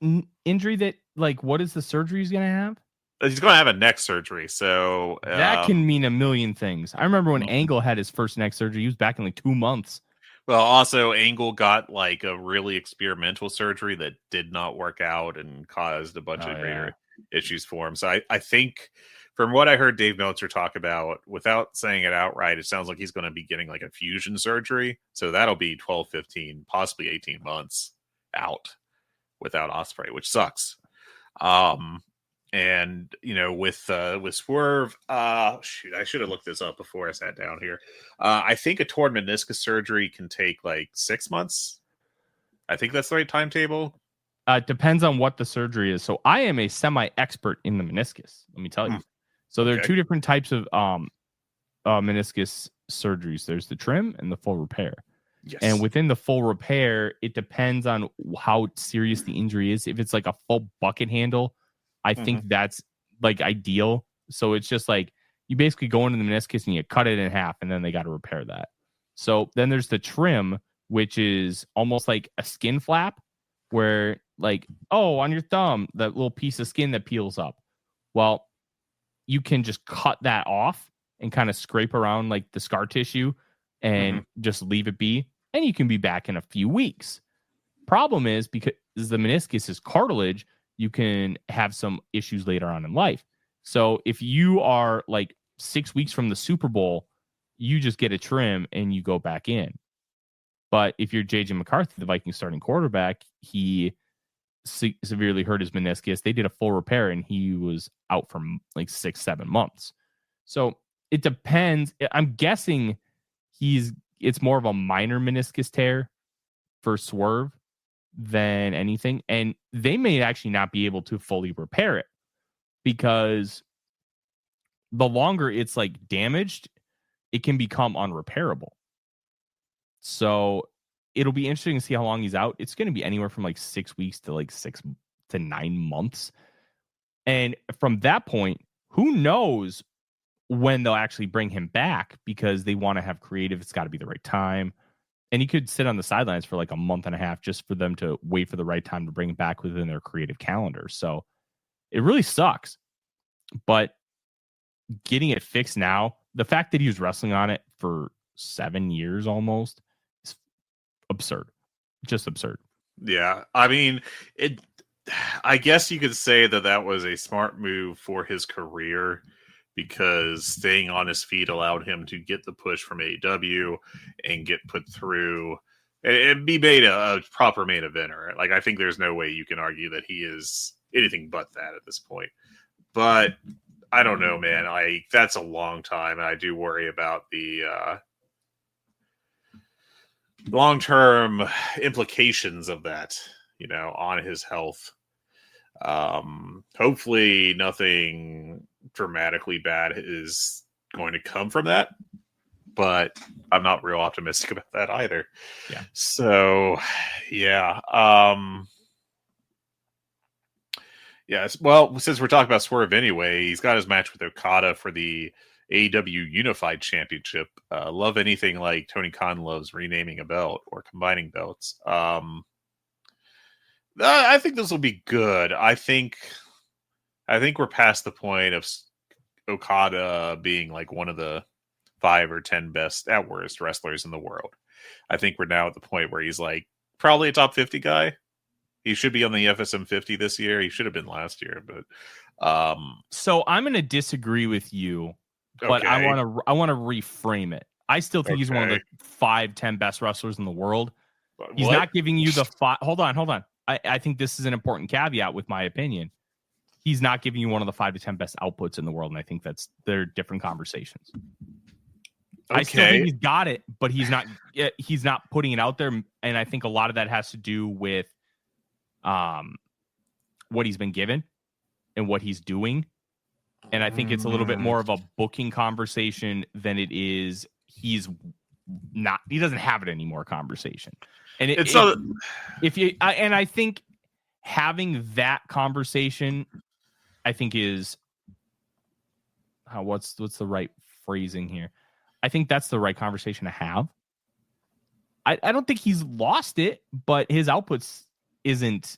injury? That, like, what is the surgery he's gonna have? He's going to have a neck surgery, so that can mean a million things. I remember when Angle had his first neck surgery; he was back in like 2 months. Well, also, Angle got like a really experimental surgery that did not work out and caused a bunch of greater issues for him. So I think, from what I heard Dave Meltzer talk about, without saying it outright, it sounds like he's going to be getting like a fusion surgery. So that'll be 12, 15, possibly 18 months out without Ospreay, which sucks. And with Swerve, I should have looked this up before I sat down here. I think a torn meniscus surgery can take like 6 months. I think that's the right timetable. Depends on what the surgery is. So I am a semi-expert in the meniscus, let me tell you. So there are two different types of meniscus surgeries. There's the trim and the full repair. Yes. And within the full repair, it depends on how serious the injury is. If it's like a full bucket handle, I think that's like ideal. So it's just like you basically go into the meniscus and you cut it in half, and then they got to repair that. So then there's the trim, which is almost like a skin flap where, like, on your thumb, that little piece of skin that peels up. Well, you can just cut that off and kind of scrape around like the scar tissue and just leave it be. And you can be back in a few weeks. Problem is, because the meniscus is cartilage, you can have some issues later on in life. So if you are like 6 weeks from the Super Bowl, you just get a trim and you go back in. But if you're JJ McCarthy, the Vikings starting quarterback, he severely hurt his meniscus. They did a full repair and he was out for like 6-7 months. So it depends. I'm guessing it's more of a minor meniscus tear for Swerve than anything. And they may actually not be able to fully repair it, because the longer it's like damaged, it can become unrepairable. So it'll be interesting to see how long he's out. It's going to be anywhere from like 6 weeks to like 6 to 9 months. And from that point, who knows when they'll actually bring him back, because they want to have creative. It's got to be the right time. And he could sit on the sidelines for like a month and a half just for them to wait for the right time to bring it back within their creative calendar. So it really sucks. But getting it fixed now, the fact that he was wrestling on it for 7 years almost is absurd. Just absurd. Yeah. I mean, I guess you could say that was a smart move for his career, because staying on his feet allowed him to get the push from AEW and get put through and be made a proper main eventer. Like, I think there's no way you can argue that he is anything but that at this point. But I don't know, man. That's a long time, and I do worry about the long-term implications of that, on his health. Hopefully nothing dramatically bad is going to come from that, but I'm not real optimistic about that either. Yeah. So, yeah. Yes. Well, since we're talking about Swerve anyway, he's got his match with Okada for the AEW Unified Championship. Love anything like Tony Khan loves renaming a belt or combining belts. I think this will be good. I think we're past the point of Okada being like one of the 5 or 10 best at worst wrestlers in the world. I think we're now at the point where he's like probably a top 50 guy. He should be on the FSM 50 this year. He should have been last year, but so I'm going to disagree with you, but okay. I want to reframe it. I still think he's one of the 5-10 best wrestlers in the world. He's not giving you the 5. Hold on. I think this is an important caveat with my opinion. He's not giving you one of the 5 to 10 best outputs in the world, and I think they're different conversations. Okay. I still think he's got it, but he's not putting it out there, and I think a lot of that has to do with what he's been given and what he's doing. And I think it's a little bit more of a booking conversation than it is he doesn't have it anymore conversation. And I think having that conversation, I think is what's the right phrasing here? I think that's the right conversation to have. I don't think he's lost it, but his outputs isn't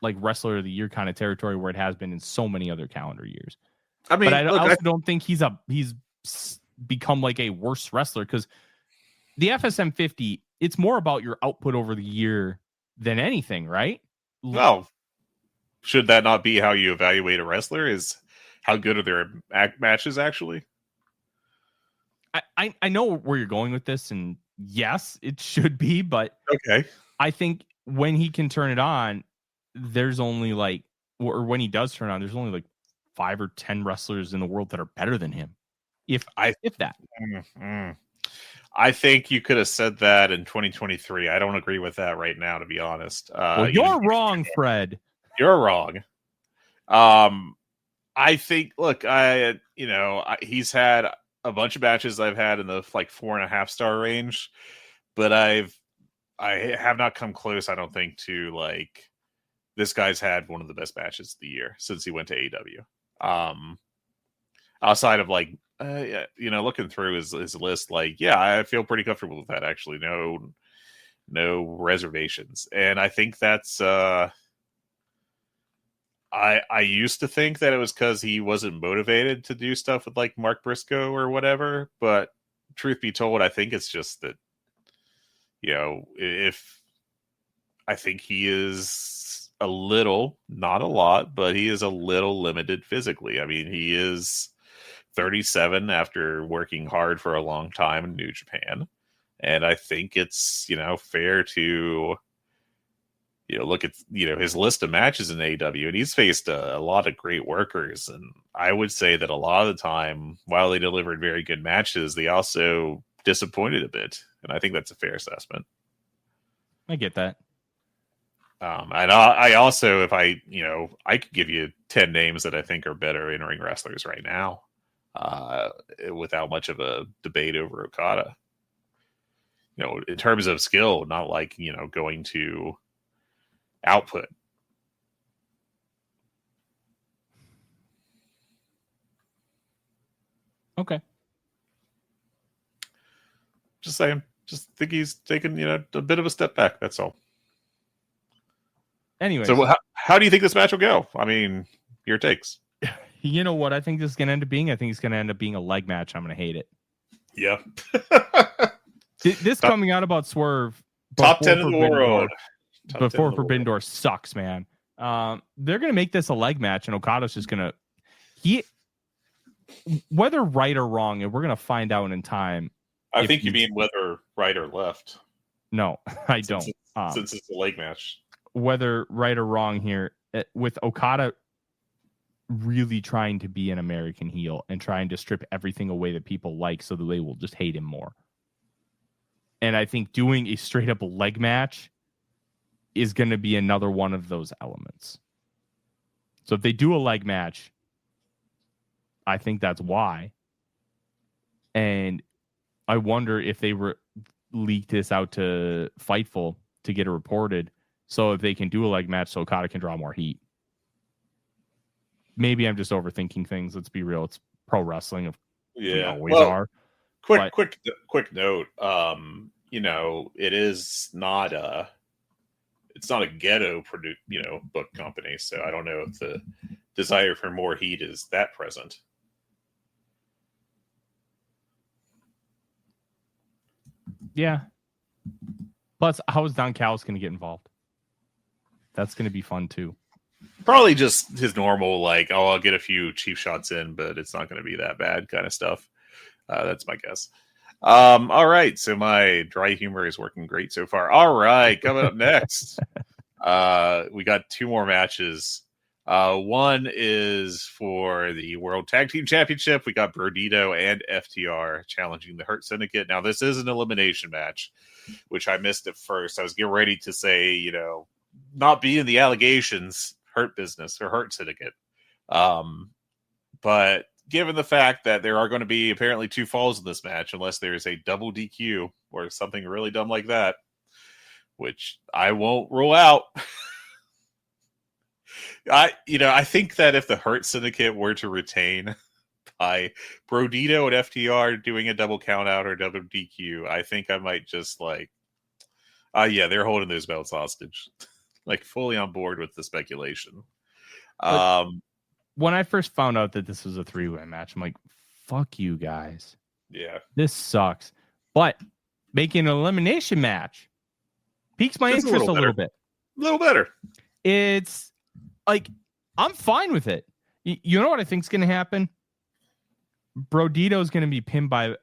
like wrestler of the year kind of territory where it has been in so many other calendar years. I mean, but I also don't think he's become like a worse wrestler, because the FSM 50, it's more about your output over the year than anything, right? Well, should that not be how you evaluate a wrestler? Is how good are their matches actually? I know where you're going with this, and yes, it should be, but okay. I think when he can turn it on, there's only or when he does turn on, there's only like 5 or 10 wrestlers in the world that are better than him. If that. Mm-hmm. I think you could have said that in 2023. I don't agree with that right now, to be honest. You're wrong, Fred. You're wrong. I think, look, he's had a bunch of matches I've had in the 4.5 star range, but I have not come close, I don't think, to this guy's had one of the best matches of the year since he went to AEW. Outside of looking through his list, I feel pretty comfortable with that, actually. No reservations. And I think that's I used to think that it was because he wasn't motivated to do stuff with Mark Briscoe or whatever, but truth be told, I think it's just that, if I think he is a little, not a lot, but he is a little limited physically. I mean, he is 37 after working hard for a long time in New Japan. And I think it's, fair to, look at, his list of matches in AEW, and he's faced a lot of great workers. And I would say that a lot of the time, while they delivered very good matches, they also disappointed a bit. And I think that's a fair assessment. I get that. And I also, if I could give you 10 names that I think are better in-ring wrestlers right now, without much of a debate over Okada. In terms of skill, not going to output. Okay. Just saying. Just think he's taken, a bit of a step back. That's all. Anyway, so how do you think this match will go? I mean, your takes. You know what I think this is going to end up being? I think it's going to end up being a leg match. I'm going to hate it. Yeah. This coming out about Swerve. Top 10 in the world. Before Forbidden Door sucks, man. They're going to make this a leg match, and Okada's just going to... Whether right or wrong, and we're going to find out in time. I think you mean whether right or left. No, I don't. Since it's a leg match. Whether right or wrong here, with Okada really trying to be an American heel and trying to strip everything away that people like so that they will just hate him more. And I think doing a straight up leg match is going to be another one of those elements. So if they do a leg match, I think that's why. And I wonder if they leak this out to Fightful to get it reported. So if they can do a leg match so Okada can draw more heat. Maybe I'm just overthinking things. Let's be real. It's pro wrestling. We always are. Quick note. It is not it's not a ghetto book company. So I don't know if the desire for more heat is that present. Yeah. Plus, how is Don Callis going to get involved? That's going to be fun too. Probably just his normal, I'll get a few cheap shots in, but it's not going to be that bad kind of stuff. That's my guess. All right. So my dry humor is working great so far. All right. Coming up next, we got two more matches. One is for the World Tag Team Championship. We got Brodito and FTR challenging the Hurt Syndicate. Now, this is an elimination match, which I missed at first. I was getting ready to say, not being the allegations, Hurt Business or Hurt Syndicate. But given the fact that there are going to be apparently two falls in this match, unless there is a double DQ or something really dumb like that, which I won't rule out. I think that if the Hurt Syndicate were to retain by Brodito and FTR doing a double count out or double DQ, I think I might just they're holding those belts hostage. Fully on board with the speculation. When I first found out that this was a 3-way match, I'm like, fuck you guys. Yeah. This sucks. But making an elimination match piques my interest a little bit. A little better. It's I'm fine with it. You know what I think is going to happen? Brodito is going to be pinned by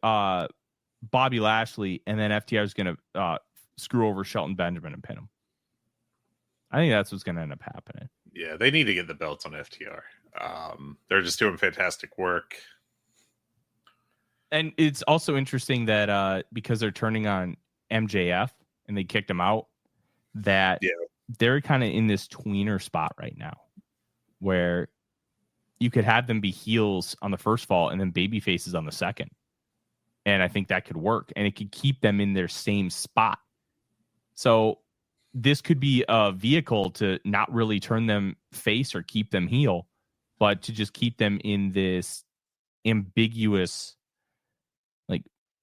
Bobby Lashley, and then FTR is going to screw over Shelton Benjamin and pin him. I think that's what's going to end up happening. Yeah, they need to get the belts on FTR. They're just doing fantastic work. And it's also interesting that because they're turning on MJF and they kicked him out, that they're kind of in this tweener spot right now where you could have them be heels on the first fall and then baby faces on the second. And I think that could work. And it could keep them in their same spot. So this could be a vehicle to not really turn them face or keep them heel, but to just keep them in this ambiguous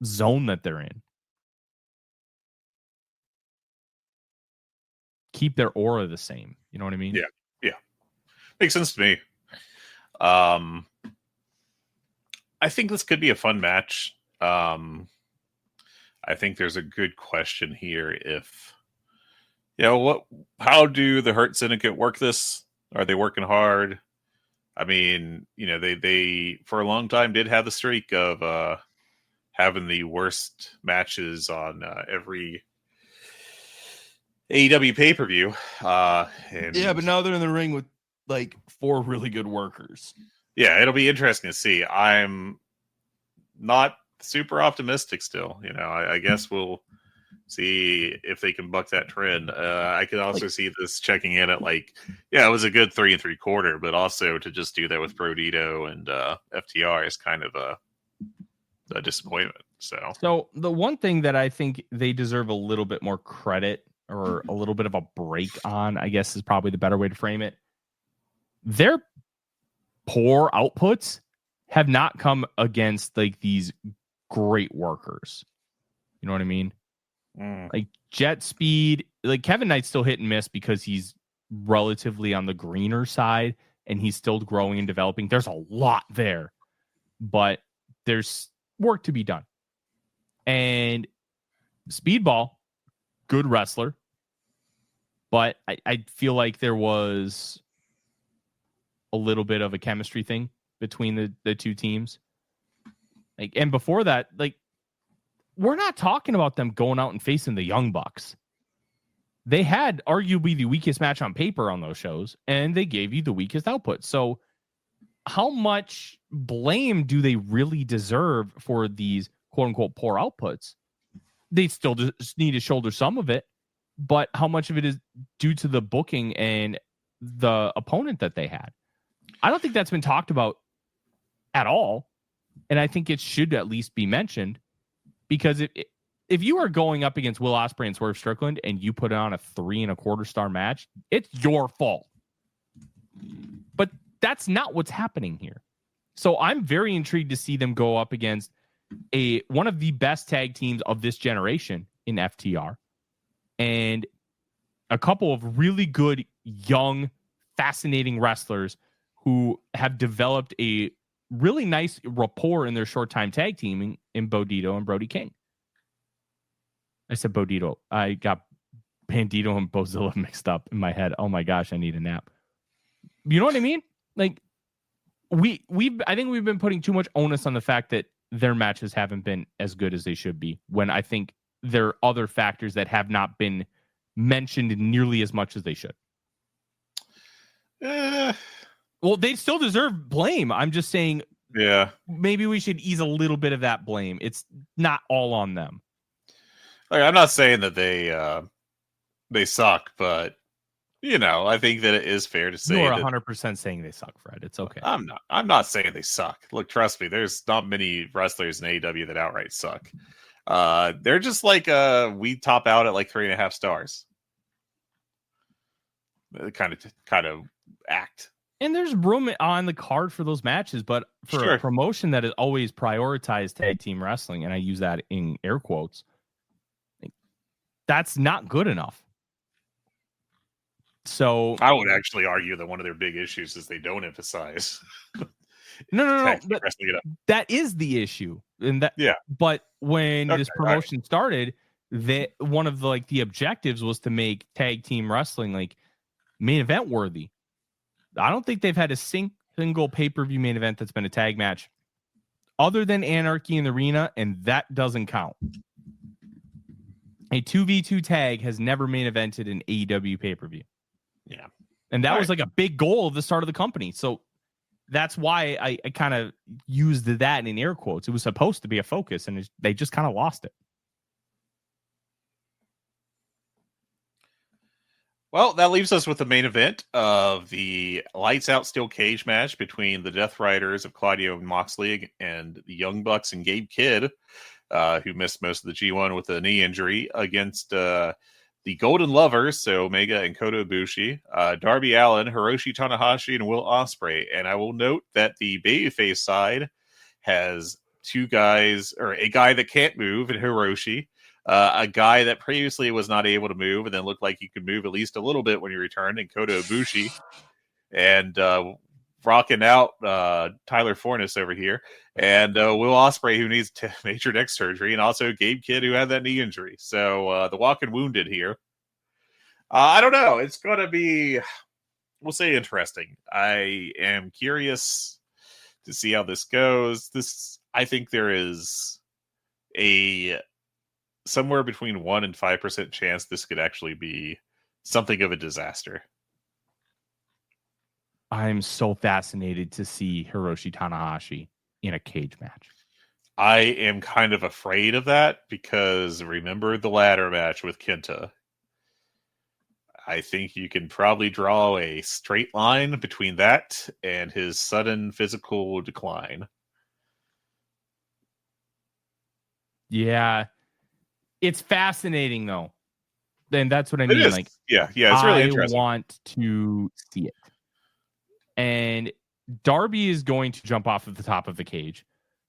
zone that they're in. Keep their aura the same. You know what I mean? Yeah. Makes sense to me. I think this could be a fun match. I think there's a good question here if how do the Hurt Syndicate work this? Are they working hard? I mean, they for a long time did have the streak of having the worst matches on every AEW pay-per-view. But now they're in the ring with 4 really good workers. Yeah, it'll be interesting to see. I'm not super optimistic still. I guess we'll see if they can buck that trend. I could also see this checking in at it was a good 3 3/4, but also to just do that with Brodito and FTR is kind of a disappointment. So the one thing that I think they deserve a little bit more credit or a little bit of a break on, I guess is probably the better way to frame it. Their poor outputs have not come against these great workers. You know what I mean? Like jet speed, like Kevin Knight's still hit and miss because he's relatively on the greener side and he's still growing and developing. There's a lot there, but there's work to be done. And Speedball, good wrestler, but I feel like there was a little bit of a chemistry thing between the two teams. Like, and before that, like, we're not talking about them going out and facing the Young Bucks. They had arguably the weakest match on paper on those shows, and they gave you the weakest output. So how much blame do they really deserve for these quote-unquote poor outputs? They still just need to shoulder some of it, but how much of it is due to the booking and the opponent that they had? I don't think that's been talked about at all, and I think it should at least be mentioned. Because if you are going up against Will Ospreay and Swerve Strickland and you put on a 3.25 star match, it's your fault. But that's not what's happening here. So I'm very intrigued to see them go up against one of the best tag teams of this generation in FTR and a couple of really good, young, fascinating wrestlers who have developed a really nice rapport in their short time tag teaming in Bodito and Brody King. I said Bodito. I got Bandito and Bozilla mixed up in my head. Oh my gosh, I need a nap. You know what I mean? Like I think we've been putting too much onus on the fact that their matches haven't been as good as they should be, when I think there are other factors that have not been mentioned nearly as much as they should. Well, they still deserve blame. I'm just saying, yeah, maybe we should ease a little bit of that blame. It's not all on them. Like, I'm not saying that they suck, but I think that it is fair to say you're 100% saying they suck, Fred. It's okay. I'm not saying they suck. Look, trust me, there's not many wrestlers in AEW that outright suck. They're just like we top out at like 3.5 stars. Kind of act. And there's room on the card for those matches, but for a promotion that has always prioritized tag team wrestling, and I use that in air quotes, that's not good enough. So I would actually argue that one of their big issues is they don't emphasize. No. That is the issue, and that. Yeah. But when this promotion started, one of the objectives was to make tag team wrestling like main event worthy. I don't think they've had a single pay-per-view main event that's been a tag match other than Anarchy in the Arena, and that doesn't count. A 2v2 tag has never main evented an AEW pay-per-view. Yeah. And that was like a big goal of the start of the company. So that's why I kind of used that in air quotes. It was supposed to be a focus, and they just kind of lost it. Well, that leaves us with the main event of the Lights Out Steel Cage match between the Death Riders of Claudio and Moxley and the Young Bucks and Gabe Kidd, who missed most of the G1 with a knee injury, against the Golden Lovers, so Omega and Kota Ibushi, Darby Allin, Hiroshi Tanahashi, and Will Ospreay. And I will note that the babyface side has two guys, or a guy that can't move in Hiroshi, a guy that previously was not able to move and then looked like he could move at least a little bit when he returned, in Kota Ibushi, and rocking out Tyler Fornes over here, and Will Ospreay, who needs major neck surgery, and also Gabe Kidd, who had that knee injury. So the walking wounded here. I don't know. It's going to be, we'll say, interesting. I am curious to see how this goes. I think there is a somewhere between 1% and 5% chance this could actually be something of a disaster. I'm so fascinated to see Hiroshi Tanahashi in a cage match. I am kind of afraid of that because remember the ladder match with Kenta. I think you can probably draw a straight line between that and his sudden physical decline. Yeah. It's fascinating, though. And that's what I mean. Like, yeah, it's really interesting. I want to see it. And Darby is going to jump off of the top of the cage.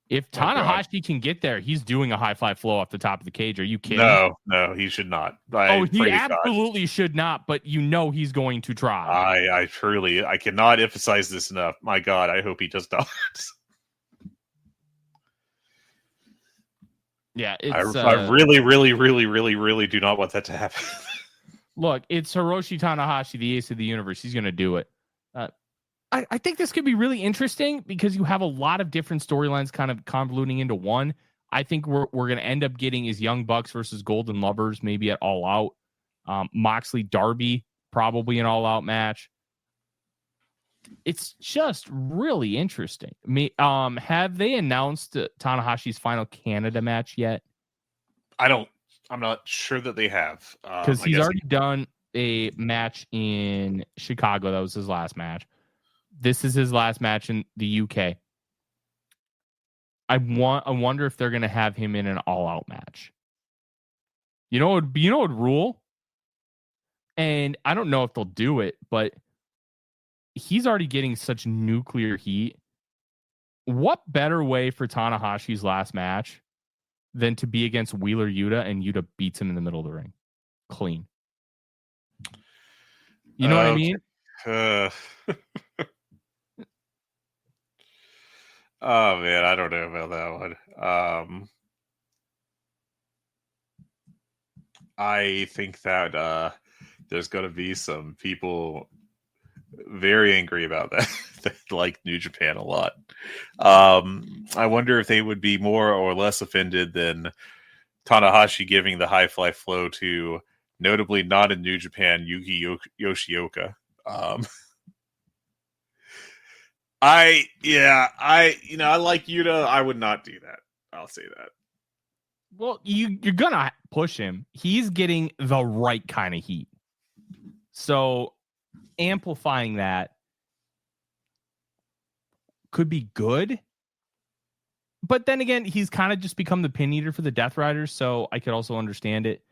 If Tanahashi can get there, he's doing a high fly flow off the top of the cage. Are you kidding? No, he should not. He absolutely should not, but he's going to try. I cannot emphasize this enough. My God, I hope he does not. Yeah, I really, really, really, really, really do not want that to happen. Look, it's Hiroshi Tanahashi, the ace of the universe. He's going to do it. I think this could be really interesting because you have a lot of different storylines kind of convoluting into one. I think we're going to end up getting is Young Bucks versus Golden Lovers, maybe at All Out. Moxley Darby, probably an All Out match. It's just really interesting. Have they announced Tanahashi's final Canada match yet? I'm not sure that they have. Because he's already done a match in Chicago. That was his last match. This is his last match in the UK. I wonder if they're going to have him in an all-out match. You know what would rule? And I don't know if they'll do it, but he's already getting such nuclear heat. What better way for Tanahashi's last match than to be against Wheeler Yuta and Yuta beats him in the middle of the ring? Clean. You know what I mean? Oh man, I don't know about that one. I think that there's going to be some people very angry about that, that like New Japan a lot. I wonder if they would be more or less offended than Tanahashi giving the high fly flow to notably not in New Japan Yuki Yoshioka. I like Yuta. I would not do that. I'll say that. Well, you're gonna push him. He's getting the right kind of heat. So amplifying that could be good. But then again, he's kind of just become the pin eater for the Death Riders, so I could also understand it.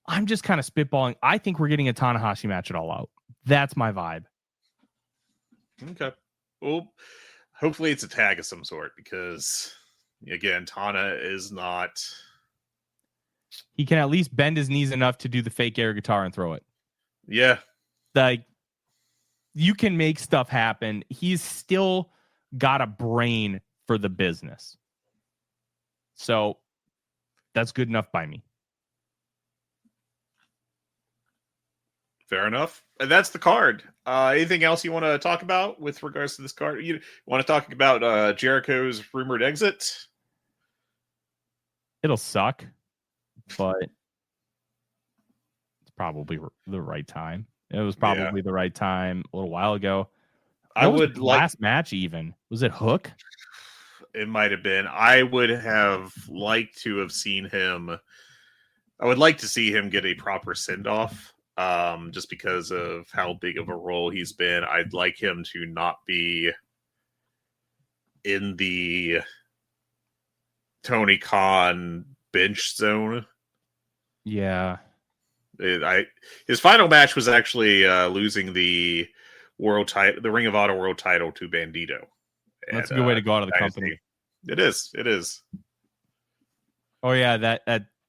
I'm just kind of spitballing. I think we're getting a Tanahashi match at All Out. That's my vibe. Okay. Well, hopefully it's a tag of some sort because, again, Tana is not... He can at least bend his knees enough to do the fake air guitar and throw it. Yeah. Like, you can make stuff happen. He's still got a brain for the business. So, that's good enough by me. Fair enough. And that's the card. Anything else you want to talk about with regards to this card? You want to talk about Jericho's rumored exit? It'll suck, but it's probably the right time. It was probably the right time a little while ago. I would like last match even. Was it Hook? It might have been. I would have liked to have seen him. I would like to see him get a proper send-off. Just because of how big of a role he's been. I'd like him to not be in the Tony Khan bench zone. Yeah. His final match was actually losing the world title, the Ring of Honor world title to Bandito. That's a good way to go out of the company. It is. Oh yeah,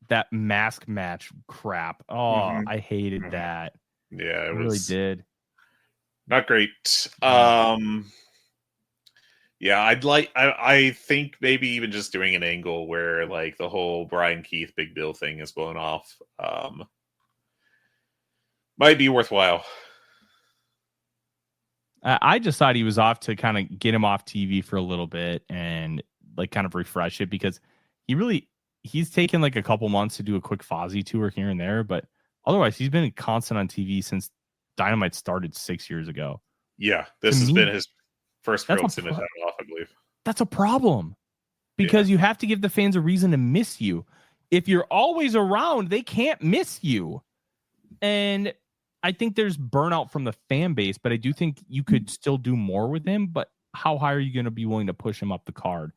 that mask match crap. Oh, I hated that. Yeah, it really did. Not great. Yeah, I think maybe even just doing an angle where like the whole Brian Keith Big Bill thing is blown off might be worthwhile. I just thought he was off to kind of get him off TV for a little bit and like kind of refresh it because he's taken like a couple months to do a quick Fozzy tour here and there, but otherwise he's been constant on TV since Dynamite started 6 years ago. Yeah, this has been his first real send off, I believe. That's a problem because you have to give the fans a reason to miss you. If you're always around, they can't miss you. And I think there's burnout from the fan base, but I do think you could still do more with him. But how high are you going to be willing to push him up the card?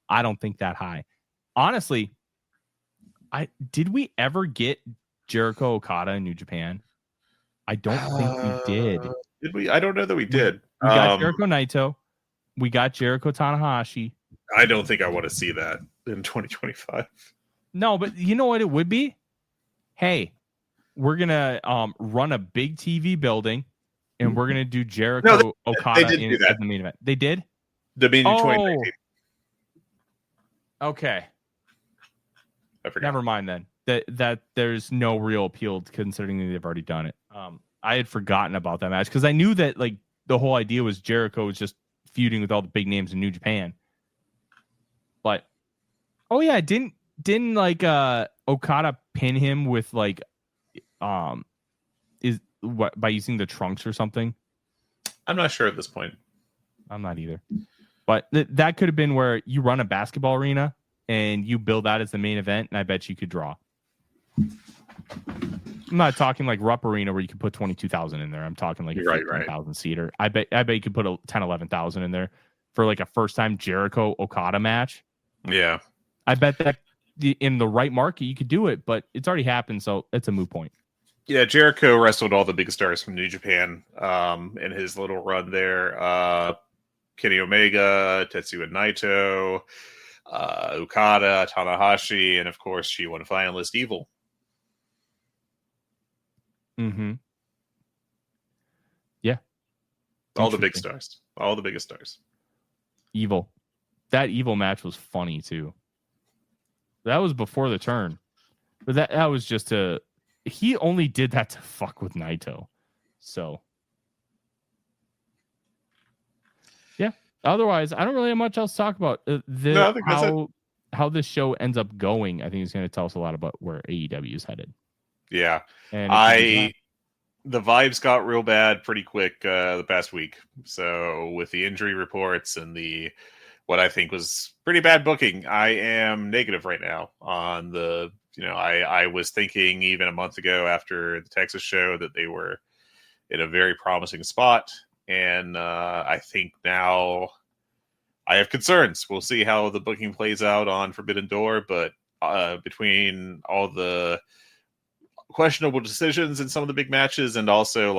I don't think that high. Honestly, did we ever get Jericho Okada in New Japan? I don't think we did. Did we? I don't know that we did. We got Jericho Naito. We got Jericho Tanahashi. I don't think I want to see that in 2025. No, but you know what it would be? Hey, we're gonna run a big TV building, and we're gonna do Jericho Okada as the main event. They did? Dominion 2019. Okay. I forgot. Never mind then. That there's no real appeal considering they've already done it. I had forgotten about that match because I knew that like the whole idea was Jericho was just feuding with all the big names in New Japan. But didn't like Okada pin him with like by using the trunks or something? I'm not sure at this point. I'm not either. But that could have been where you run a basketball arena and you build that as the main event, and I bet you could draw. I'm not talking like Rupp Arena where you could put 22,000 in there. I'm talking like a 15,000 seater. I bet you could put 11,000 in there for like a first time Jericho Okada match. Yeah. I bet that in the right market you could do it, but it's already happened, so it's a moot point. Yeah, Jericho wrestled all the big stars from New Japan in his little run there. Kenny Omega, Tetsuya Naito, Okada, Tanahashi, and of course G1 finalist Evil. Mm-hmm. Yeah. All the big stars. All the biggest stars. Evil. That Evil match was funny too. That was before the turn. But that was just he only did that to fuck with Naito. So yeah. Otherwise, I don't really have much else to talk about. How this show ends up going, I think is going to tell us a lot about where AEW is headed. Yeah. And the vibes got real bad pretty quick the past week. So with the injury reports and what I think was pretty bad booking, I am negative right now on the, I was thinking even a month ago after the Texas show that they were in a very promising spot. And I think now I have concerns. We'll see how the booking plays out on Forbidden Door, but between all the questionable decisions in some of the big matches and also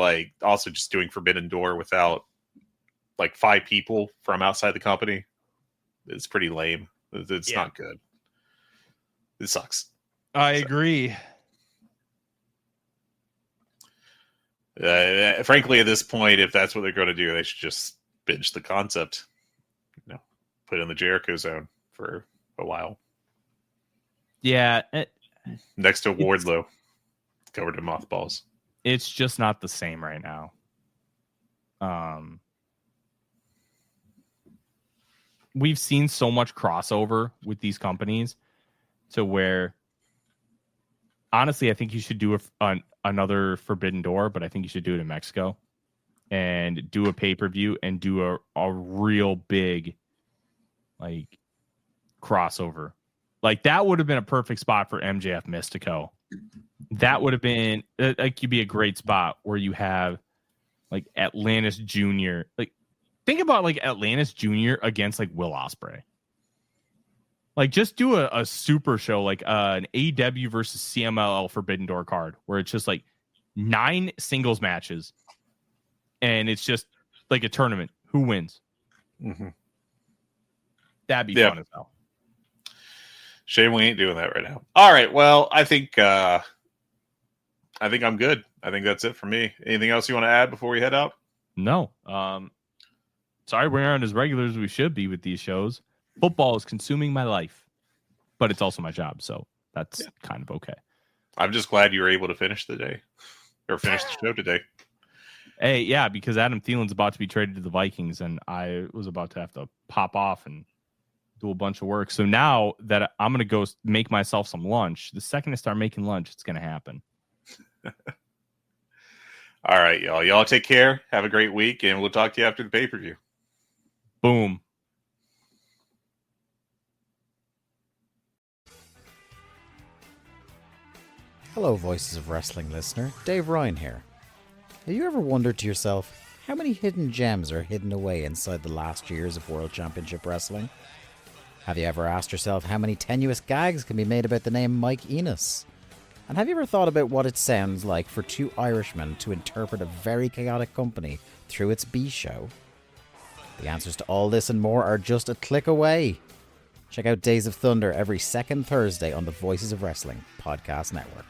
just doing Forbidden Door without like 5 people from outside the company, it's pretty lame. It's not good. It sucks. I agree. Frankly, at this point, if that's what they're going to do, they should just binge the concept. Put in the Jericho zone for a while. Yeah. Next to Wardlow, covered in mothballs. It's just not the same right now. We've seen so much crossover with these companies to where, honestly, I think you should do another Forbidden Door, but I think you should do it in Mexico and do a pay-per-view and do a real big like crossover. Like that would have been a perfect spot for MJF Mystico. That would have been like you'd be a great spot where you have like Atlantis Jr. Like think about like Atlantis Jr. against like Will Ospreay. Like just do a super show like an AEW versus CMLL Forbidden Door card where it's just like 9 singles matches and it's just like a tournament. Who wins? Mm-hmm. That'd be fun as hell. Shame we ain't doing that right now. All right. Well, I think I'm good. I think that's it for me. Anything else you want to add before we head out? No. Sorry we aren't as regular as we should be with these shows. Football is consuming my life, but it's also my job, so that's kind of okay. I'm just glad you were able to finish the day or finish the show today. Hey, yeah, because Adam Thielen's about to be traded to the Vikings, and I was about to have to pop off and do a bunch of work. So now that I'm going to go make myself some lunch, the second I start making lunch, it's going to happen. All right, y'all. Y'all take care. Have a great week, and we'll talk to you after the pay-per-view. Boom. Hello, Voices of Wrestling listener. Dave Ryan here. Have you ever wondered to yourself how many hidden gems are hidden away inside the last years of World Championship Wrestling? Have you ever asked yourself how many tenuous gags can be made about the name Mike Enos? And have you ever thought about what it sounds like for 2 Irishmen to interpret a very chaotic company through its B show? The answers to all this and more are just a click away. Check out Days of Thunder every second Thursday on the Voices of Wrestling Podcast Network.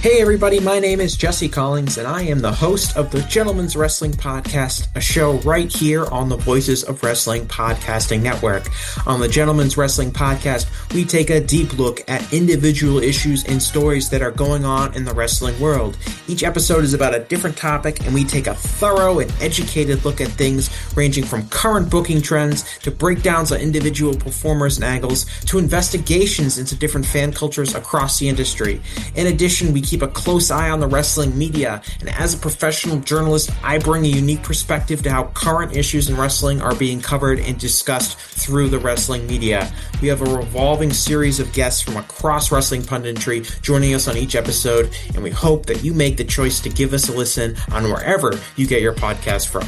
Hey everybody, my name is Jesse Collins, and I am the host of the Gentleman's Wrestling Podcast, a show right here on the Voices of Wrestling Podcasting Network. On the Gentleman's Wrestling Podcast, we take a deep look at individual issues and stories that are going on in the wrestling world. Each episode is about a different topic, and we take a thorough and educated look at things ranging from current booking trends to breakdowns on individual performers and angles to investigations into different fan cultures across the industry. In addition, we keep a close eye on the wrestling media, and as a professional journalist, I bring a unique perspective to how current issues in wrestling are being covered and discussed through the wrestling media. We have a revolving series of guests from across wrestling punditry joining us on each episode, and we hope that you make the choice to give us a listen on wherever you get your podcast from.